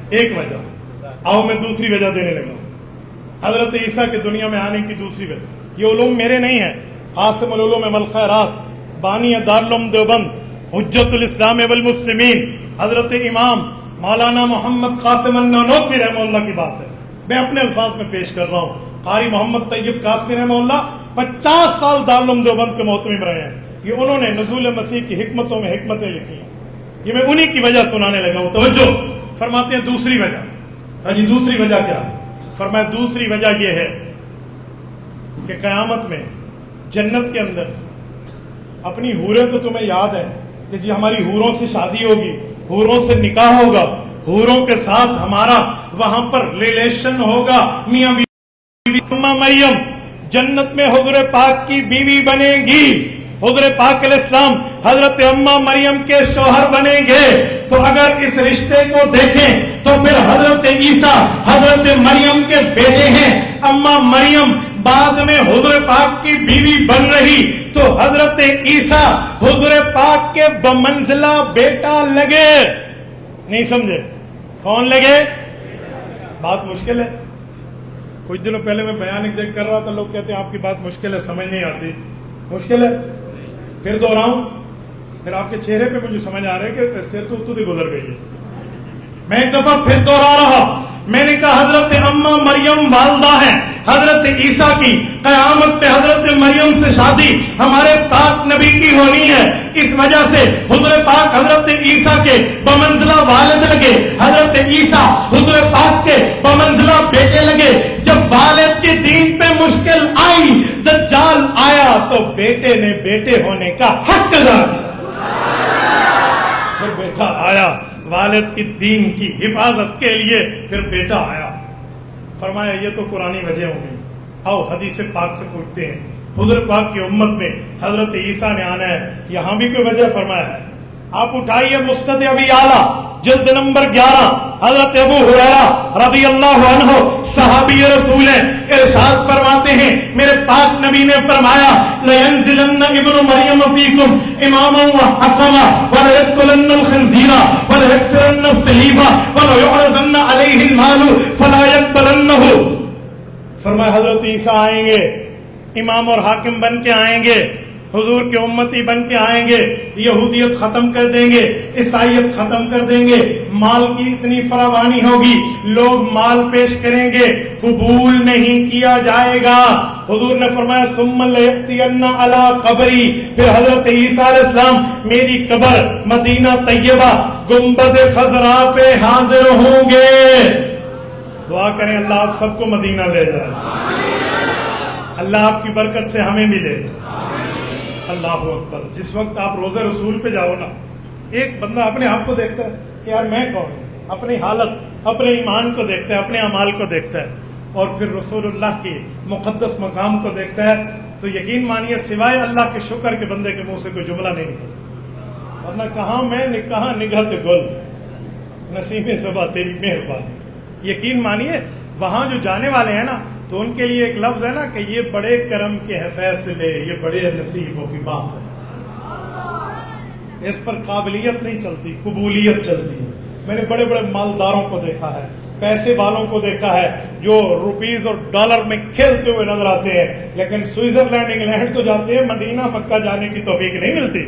B: ایک وجہ. آؤ میں دوسری وجہ دینے لگا ہوں. حضرت عیسیٰ کے دنیا میں آنے کی دوسری وجہ، یہ علوم میرے نہیں ہیں، قاسم العلوم والخیرات، بانی دارالعلوم دیوبند، حجت الاسلام والمسلمین، حضرت امام مولانا محمد قاسم النانوتوی رحمہ اللہ کی بات ہے. میں اپنے الفاظ میں پیش کر رہا ہوں. قاری محمد طیب قاسمی رحمہ اللہ 50 سال دارالعلوم دیوبند کے محتمم رہے ہیں. یہ انہوں نے نزول مسیح کی حکمتوں میں حکمتیں لکھی ہیں. یہ میں انہی کی وجہ سنانے لگا ہوں. توجہ. فرماتے ہیں دوسری وجہ. ہاں جی دوسری وجہ کیا؟ فرمایا دوسری وجہ یہ ہے کہ قیامت میں جنت کے اندر اپنی حوریں، تو تمہیں یاد ہے کہ جی ہماری حوروں سے شادی ہوگی، حوروں سے نکاح ہوگا، حوروں کے ساتھ ہمارا وہاں پر ریلیشن ہوگا، میاں بیوی. اماں مریم جنت میں حضور پاک کی بیوی بنے گی، حضور پاک علیہ السلام حضرت اماں مریم کے شوہر بنیں گے. تو اگر اس رشتے کو دیکھیں تو پھر حضرت عیسیٰ حضرت مریم کے بیٹے ہیں. اماں مریم بعد میں حضور پاک کی بیوی بن رہی تو حضرت عیسیٰ حضور پاک کے بمنزلہ بیٹا لگے. نہیں سمجھے؟ کون لگے؟ بات مشکل ہے. کچھ دنوں پہلے میں بیان ایک جگہ کر رہا تھا، لوگ کہتے ہیں آپ کی بات مشکل ہے، سمجھ نہیں آتی.
A: مشکل ہے؟ پھر دوہراؤں؟ پھر آپ کے چہرے پہ مجھے سمجھ آ رہا ہے کہ سر تو گزر گئی ہے. میں ایک دفعہ پھر دوہرا رہا. میں نے کہا حضرت اماں مریم والدہ ہے حضرت عیسیٰ کی. قیامت پہ حضرت مریم سے شادی ہمارے پاک نبی کی ہونی ہے. اس وجہ سے حضور پاک حضرت عیسیٰ کے بمنزلہ والد لگے. حضرت عیسیٰ حضور پاک کے بمنزلہ بیٹے لگے. جب والد کے دین پہ مشکل آئی، دجال آیا تو بیٹے نے بیٹے ہونے کا حق ادا کیا. پھر بیٹا آیا والد کی دین کی حفاظت کے لیے، پھر بیٹا آیا. فرمایا یہ تو قرآنی وجہ ہوگی، آؤ حدیث پاک سے پوچھتے ہیں. حضور پاک کی امت میں حضرت عیسیٰ نے آنا ہے، یہاں بھی کوئی وجہ فرمایا ہے؟ آپ اٹھائیے مسند ابی اعلیٰ جلد نمبر 11، حضرت ابو ہریرہ رضی اللہ عنہ صحابی رسول ہیں، ارشاد فرماتے ہیں میرے پاک نبی نے فرمایا لَيَنزِلَنَّ ابْنُ مَرْيَمَ فِيكُمْ إِمَامًا وَحَكَمًا وَلَيَقْتُلَنَّ الْخِنْزِيرَ وَلَيَكْسِرَنَّ الصَّلِيبَ وَلَيُعْرِضَنَّ عَلَيْهِ الْمَالُ فَلَا يَقْبَلَنَّهُ. فرمایا حضرت عیسیٰ آئیں گے، امام اور حاکم بن کے آئیں گے، حضور کے امتی بن کے آئیں گے، یہودیت ختم کر دیں گے، عیسائیت ختم کر دیں گے، مال کی اتنی فراوانی ہوگی، لوگ مال پیش کریں گے، قبول نہیں کیا جائے گا. حضور نے فرمایا ثم لَيَأْتِيَنَّ عَلَىٰ قَبْرِي، پھر حضرت عیسیٰ علیہ السلام میری قبر مدینہ طیبہ گنبد خضرا پہ حاضر ہوں گے. دعا کریں اللہ آپ سب کو مدینہ لے جائے، اللہ آپ کی برکت سے ہمیں ملے. اللہ اکبر. جس وقت آپ روزہ رسول پہ جاؤ نا، ایک بندہ اپنے آپ کو دیکھتا ہے کہ یار میں کون ہوں، اپنی حالت، اپنے ایمان کو دیکھتا ہے، اپنے اعمال کو دیکھتا ہے، اور پھر رسول اللہ کی مقدس مقام کو دیکھتا ہے، تو یقین مانیے سوائے اللہ کے شکر کے بندے کے منہ سے کوئی جملہ نہیں نکلتا. ورنہ کہاں میں کہاں نگہت گل نسیم صبا تیری مہربانی. یقین مانیے وہاں جو جانے والے ہیں نا، تو ان کے لیے ایک لفظ ہے نا کہ یہ بڑے کرم کے ہے فیصلے، یہ بڑے نصیبوں کی بات ہے. اس پر قابلیت نہیں چلتی، قبولیت چلتی ہے. میں نے بڑے بڑے مالداروں کو دیکھا ہے، پیسے والوں کو دیکھا ہے، جو روپیز اور ڈالر میں کھیلتے ہوئے نظر آتے ہیں، لیکن سوئٹزرلینڈ انگلینڈ تو جاتے ہیں، مدینہ مکہ جانے کی توفیق نہیں ملتی.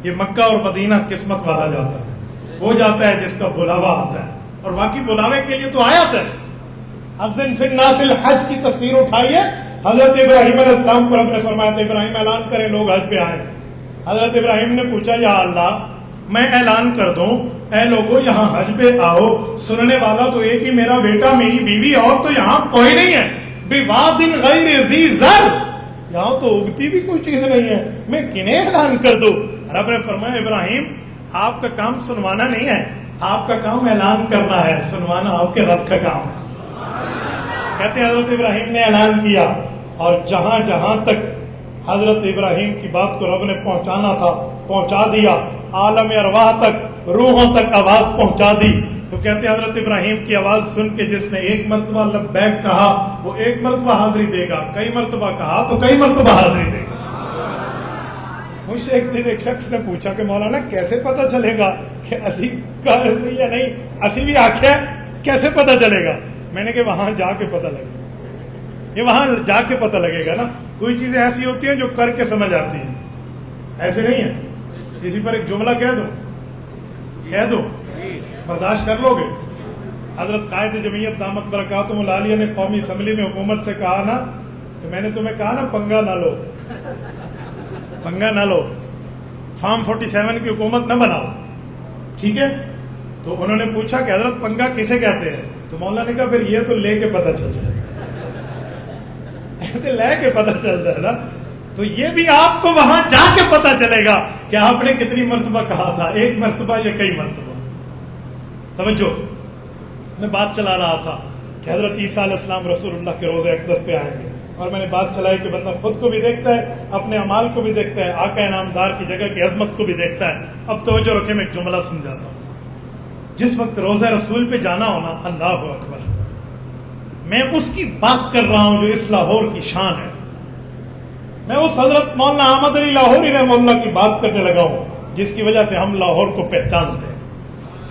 A: یہ مکہ اور مدینہ قسمت والا جاتا ہے، وہ جاتا ہے جس کا بلاوا آتا ہے، اور باقی بلاوے کے لیے تو آیت ہے. اذن فی الناس الحج کی تفسیر اٹھائیے. حضرت ابراہیم علیہ السلام پر ہم نے فرمایا تھا ابراہیم اعلان کریں لوگ حج پہ آئیں. حضرت ابراہیم نے پوچھا یا اللہ میں اعلان کر دوں اے لوگوں یہاں حج پہ آؤ، سننے والا تو ایک ہی میرا بیٹا میری بیوی، اور تو یہاں کوئی نہیں ہے. بواد غیر ذی زرع، یہاں تو اگتی بھی کوئی چیز نہیں ہے، میں کنہیں اعلان کر دوں؟ رب نے فرمایا ابراہیم آپ کا کام سنوانا نہیں ہے، آپ کا کام اعلان کرنا ہے، سنوانا آپ کے رب کا کام ہے. کہتے ہیں حضرت ابراہیم نے اعلان کیا، اور جہاں جہاں تک حضرت ابراہیم کی بات کو رب نے پہنچانا تھا پہنچا دیا. عالم ارواح تک، روحوں تک آواز پہنچا دی. تو کہتے ہیں حضرت ابراہیم کی آواز سن کے جس نے ایک مرتبہ لبیک کہا وہ ایک مرتبہ حاضری دے گا، کئی مرتبہ کہا تو کئی مرتبہ حاضری دے گا. مجھ سے ایک دن ایک شخص نے پوچھا کہ مولانا کیسے پتہ چلے گا کہ اسی کا ایسی یا نہیں، اسی بھی آنکھیں کیسے پتہ چلے گا؟ میں نے کہ وہاں جا کے پتہ لگے گا. یہ وہاں جا کے پتہ لگے گا نا. کوئی چیزیں ایسی ہوتی ہیں جو کر کے سمجھ آتی ہیں، ایسے نہیں ہے. کسی پر ایک جملہ کہہ دو برداشت کر لو گے. حضرت قائد جمعیت دامت برکاتہم العالیہ نے قومی اسمبلی میں حکومت سے کہا نا کہ میں نے تمہیں کہا نا پنگا نہ لو، فارم 47 کی حکومت نہ بناؤ، ٹھیک ہے؟ تو انہوں نے پوچھا کہ حضرت پنگا کسے کہتے ہیں؟ تو مولانا نے کہا پھر یہ تو لے کے پتہ چل جائے، لے کے پتہ چل جائے نا. تو یہ بھی آپ کو وہاں جا کے پتہ چلے گا کہ آپ نے کتنی مرتبہ کہا تھا، ایک مرتبہ یا کئی مرتبہ. توجہ، میں بات چلا رہا تھا کہ حضرت عیسیٰ علیہ السلام رسول اللہ کے روزہ اقدس پہ آئیں گے، اور میں نے بات چلائی کہ بندہ خود کو بھی دیکھتا ہے، اپنے اعمال کو بھی دیکھتا ہے، آقا انعامدار کی جگہ کی عظمت کو بھی دیکھتا ہے. اب توجہ رکھیں، میں ایک جملہ سمجھاتا ہوں. جس وقت روزہ رسول پہ جانا ہونا، اللہ اکبر، میں اس کی بات کر رہا ہوں جو اس لاہور کی شان ہے. میں اس حضرت مولانا احمد علی لاہوری رحمہ اللہ کی بات کرنے لگا ہوں جس کی وجہ سے ہم لاہور کو پہچانتے ہیں.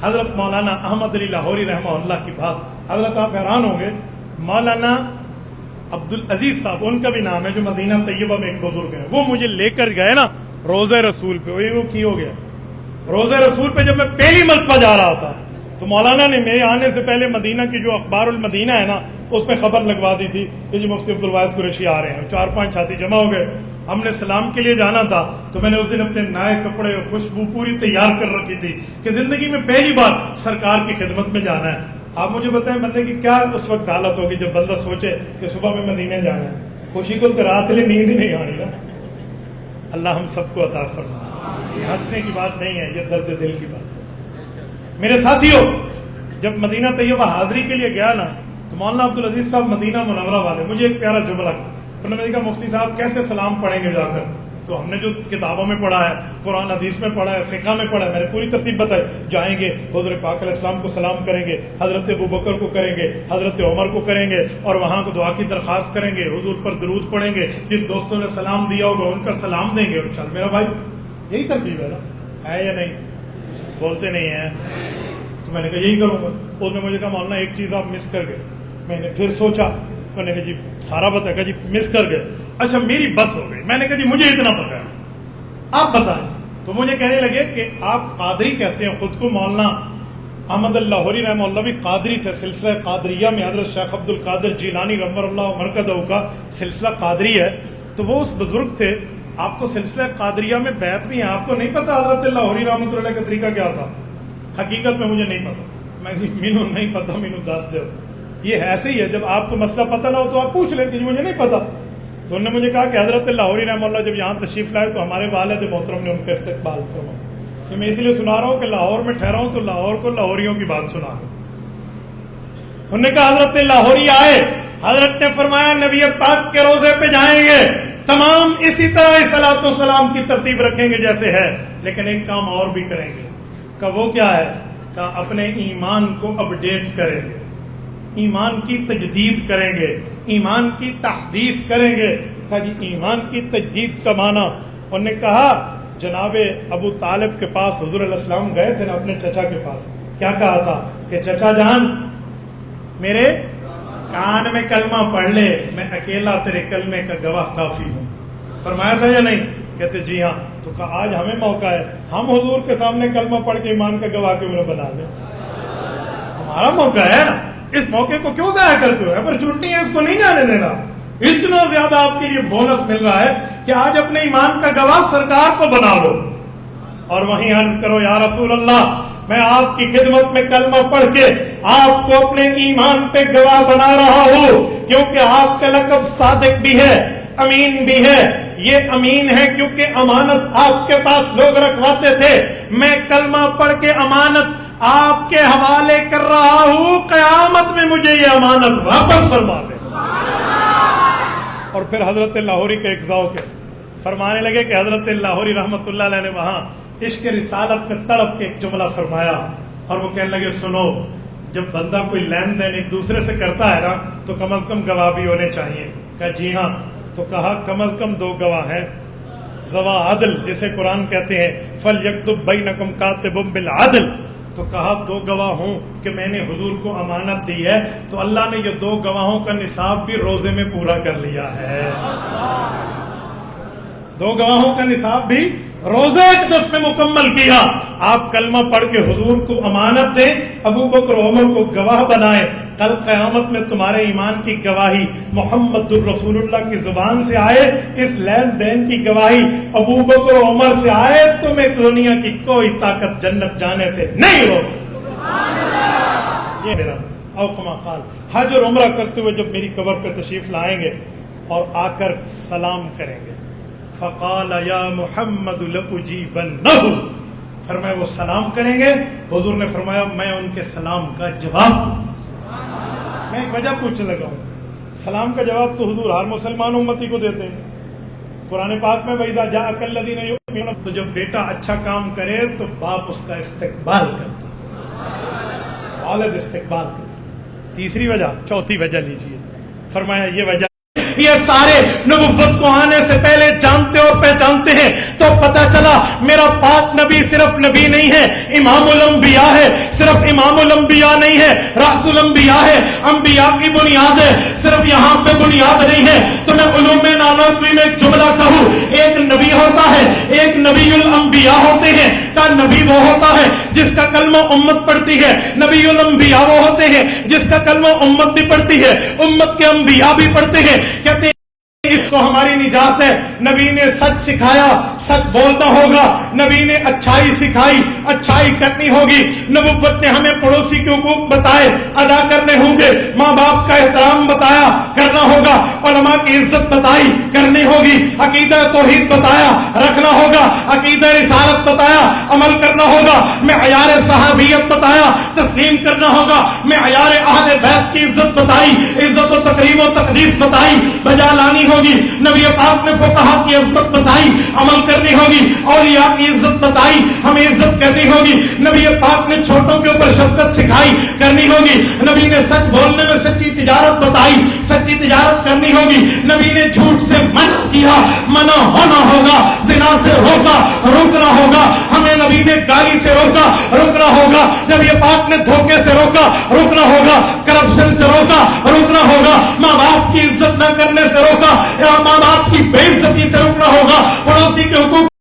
A: حضرت مولانا احمد علی لاہوری رحمہ اللہ کی بات، حضرت آپ حیران ہوں گے، مولانا عبدالعزیز صاحب ان کا بھی نام ہے، جو مدینہ طیبہ میں ایک بزرگ ہیں، وہ مجھے لے کر گئے نا روزہ رسول پہ. وہ کی ہو گیا روزہ رسول پہ جب میں پہلی مرتبہ جا رہا تھا تو مولانا نے میرے آنے سے پہلے مدینہ کی جو اخبار المدینہ ہے نا اس میں خبر لگوا دی تھی کہ جی مفتی عبدالواحد قریشی آ رہے ہیں. 4-5 ساتھی جمع ہو گئے. ہم نے سلام کے لیے جانا تھا تو میں نے اس دن اپنے نئے کپڑے خوشبو پوری تیار کر رکھی تھی کہ زندگی میں پہلی بار سرکار کی خدمت میں جانا ہے. آپ مجھے بتائیں بندے کی کیا اس وقت حالت ہوگی جب بندہ سوچے کہ صبح میں مدینے جانا ہے. خوشی کو تو رات لے نیند ہی نہیں آنی نا. اللہ ہم سب کو عطا فرمائے. یہ ہنسنے کی بات نہیں ہے، یہ درد دل کی بات ہے. میرے ساتھیوں، جب مدینہ طیبہ حاضری کے لیے گیا نا تو مولانا عبدالعزیز صاحب مدینہ منورہ والے مجھے ایک پیارا جملہ کہا. انہوں نے کہا مفتی صاحب کیسے سلام پڑھیں گے جا کر؟ تو ہم نے جو کتابوں میں پڑھا ہے، قرآن حدیث میں پڑھا ہے، فقہ میں پڑھا ہے، میں نے پوری ترتیب بتائی. جائیں گے حضور پاک علیہ السلام کو سلام کریں گے، حضرت ابوبکر کو کریں گے، حضرت عمر کو کریں گے، اور وہاں کو دعا کی درخواست کریں گے، حضور پر درود پڑھیں گے، جن دوستوں نے سلام دیا ہوگا ان کا سلام دیں گے. اور چل میرا بھائی یہی ترتیب ہے نا، ہے یا نہیں؟ بولتے نہیں ہیں. تو میں نے کہا یہی کروں گا. اس نے مجھے کہا مولانا ایک چیز آپ مس کر گئے. میں نے پھر سوچا، میں نے کہا جی سارا بتایا. کہا جی مس کر گئے. اچھا میری بس ہو گئی. میں نے کہا جی مجھے اتنا پتا ہے، آپ بتائیں. تو مجھے کہنے لگے کہ آپ قادری کہتے ہیں خود کو. مولانا احمد اللہ لاہوری رحمہ اللہ بھی قادری تھے. سلسلہ قادریہ میں حضرت شیخ عبد القادر جیلانی رحمہ اللہ مرکزہ کا سلسلہ قادری ہے. تو وہ اس بزرگ تھے. آپ کو سلسلہ قادریہ میں بیعت بھی ہے. آپ کو نہیں پتا حضرت لاہوری رحمۃ اللہ کا طریقہ کیا تھا؟ حقیقت میں مجھے نہیں پتا. میں مینو نہیں پتا، مینو دس دو. یہ ایسے ہی ہے، جب آپ کو مسئلہ پتہ نہ ہو تو آپ پوچھ لیں کہ مجھے نہیں پتا. تو انہوں نے مجھے کہا کہ حضرت لاہوری رحمہ اللہ جب یہاں تشریف لائے تو ہمارے والد محترم نے ان کا استقبال فرمایا. کہ میں اس لیے سنا رہا ہوں کہ لاہور میں ٹھہرا ہوں تو لاہور کو لاہوریوں کی بات سنا رہا ہوں. انہوں نے کہا حضرت لاہوری آئے، حضرت نے فرمایا نبی پاک کے روزے پہ جائیں گے، تمام اسی طرح صلاۃ و سلام کی ترتیب رکھیں گے جیسے ہے، لیکن ایک کام اور بھی کریں گے. کہ وہ کیا ہے؟ کہ اپنے ایمان کو اپڈیٹ کریں گے، ایمان کی تجدید کریں گے، ایمان کی تحدیث کریں گے. کہا جی ایمان کی تجدید کا معنی؟ انہوں نے کہا جناب ابو طالب کے پاس حضور علیہ السلام گئے تھے نا اپنے چچا کے پاس. کیا کہا تھا کہ چچا جان میرے کان میں کلمہ پڑھ لے، میں اکیلا تیرے کلمے کا گواہ کافی ہوں. فرمایا تھا یا نہیں؟ کہتے جی ہاں. تو کہا آج ہمیں موقع ہے، ہم حضور کے سامنے کلمہ پڑھ کے ایمان کا گواہ کیوں نہ بنا لیں؟ ہمارا موقع ہے نا. اس موقع کو کیوں ضائع کرتے ہو؟ اپرچونٹی ہے، اس کو نہیں جانے دینا. اتنا زیادہ آپ کے لیے بونس مل رہا ہے کہ آج اپنے ایمان کا گواہ سرکار کو بنا لو اور وہیں عرض کرو یا رسول اللہ میں آپ کی خدمت میں کلمہ پڑھ کے آپ کو اپنے ایمان پہ گواہ بنا رہا ہوں، کیونکہ آپ کا لقب صادق بھی ہے، امین بھی ہے. یہ امین ہے کیونکہ امانت آپ کے پاس لوگ رکھواتے تھے. میں کلمہ پڑھ کے امانت آپ کے حوالے کر رہا ہوں، قیامت میں مجھے یہ امانت واپس فرما دے. اور پھر حضرت لاہوری کے ایک ذوق ہے، فرمانے لگے کہ حضرت لاہوری رحمۃ اللہ علیہ نے وہاں عشق رسالت میں تڑپ کے ایک جملہ فرمایا. اور وہ کہنے لگے سنو، جب بندہ کوئی لین دین ایک دوسرے سے کرتا ہے نا تو کم از کم گواہ بھی ہونے چاہیے. کہا جی ہاں. تو کہا کم از کم 2 گواہ ہیں، ذوا عدل جسے قرآن کہتے ہیں فَلْيَكْتُبْ بَيْنَكُمْ كَاتِبٌ بِالْعَدْلِ. تو کہا 2 گواہ ہوں کہ میں نے حضور کو امانت دی ہے. تو اللہ نے یہ 2 گواہوں کا نصاب بھی روزے میں پورا کر لیا ہے. 2 گواہوں کا نصاب بھی روزے ایک دس میں مکمل کیا. آپ کلمہ پڑھ کے حضور کو امانت دیں، ابو بکر عمر کو گواہ بنائیں. کل قیامت میں تمہارے ایمان کی گواہی محمد الرسول اللہ کی زبان سے آئے، اس لین دین کی گواہی ابو بکر عمر سے آئے، تمہیں دنیا کی کوئی طاقت جنت جانے سے نہیں روک سکتی. یہ میرا او کما قال. حج اور عمرہ کرتے ہوئے جب میری قبر پہ تشریف لائیں گے اور آ کر سلام کریں گے، فقال یا محمد لأجیبنہ، فرمایا وہ سلام کریں گے. حضور نے فرمایا میں ان کے سلام کا جواب دوں. میں ایک وجہ پوچھنے لگا ہوں، سلام کا جواب تو حضور ہر مسلمان امتی کو دیتے ہیں. قرآن پاک میں وَإِذَا جَاءَكَ الَّذِينَ يُؤْمِنُونَ، تو جب بیٹا اچھا کام کرے تو باپ اس کا استقبال کرتا، والد استقبال کرتا. تیسری وجہ، چوتھی وجہ لیجیے. فرمایا یہ وجہ یہ سارے نبوت کو آنے سے پہلے جانتے اور پہچانتے ہیں. تو پتہ چلا میرا پاک نبی صرف
B: صرف نبی نہیں ہے، امام الانبیاء ہے، صرف امام الانبیاء نہیں ہے، رأس الانبیاء ہے، انبیاء کی بنیاد ہے، صرف یہاں پہ بنیاد نہیں ہے۔ تو میں علوم نانوتوی میں ایک جملہ کہوں، ایک نبی ہوتا ہے، ایک نبی الانبیاء ہوتے ہیں، کا نبی وہ ہوتا ہے جس کا کلمہ امت پڑھتی ہے، نبی الانبیاء وہ ہوتے ہیں جس کا کلمہ امت بھی پڑھتی ہے، امت کے انبیاء بھی پڑھتے ہیں۔ کہتے ہیں اس کو ہماری نجات ہے، نبی نے سچ سکھایا، سچ بولنا ہوگا، نبی نے اچھائی سکھائی، اچھائی کرنی ہوگی، نبوت نے ہمیں پڑوسی کے حقوق بتائے، ادا کرنے ہوں گے، ماں باپ کا احترام بتایا، کرنا ہوگا، علماء کی عزت بتائی، کرنی ہوگی، عقیدہ توحید بتایا، رکھنا ہوگا، عقیدہ رسالت بتایا، عمل کرنا ہوگا، معیار صحابیت بتایا، تسلیم کرنا ہوگا، معیار اہل بیت کی عزت بتائی، عزت و تکریم و تقدیس بتائی، بجا لانی ہوگی، نبی پاک نے فقہاء کی عزت بتائی، عمل کرنی ہوگی، اولیاء کی عزت بتائی، ہمیں عزت کرنی ہوگی، نبی پاک نے چھوٹوں کے اوپر شفقت سکھائی، کرنی ہوگی، نبی نے سچ بولنے میں سچی تجارت بتائی، سچی تجارت کرنی ہوگی، نبی نے جھوٹ سے منع کیا، منع ہونا ہوگا، زنا سے روکا، روکنا ہوگا، ہمیں نبی نے گالی سے روکا، روکنا ہوگا، نبی پاک نے دھوکے سے روکا، روکنا ہوگا، کرپشن سے روکا، روکنا ہوگا، ماں باپ کی عزت نہ کرنے سے روکا، یا ماں باپ کی بے عزتی سے روکنا ہوگا، پڑوسی کے حقوق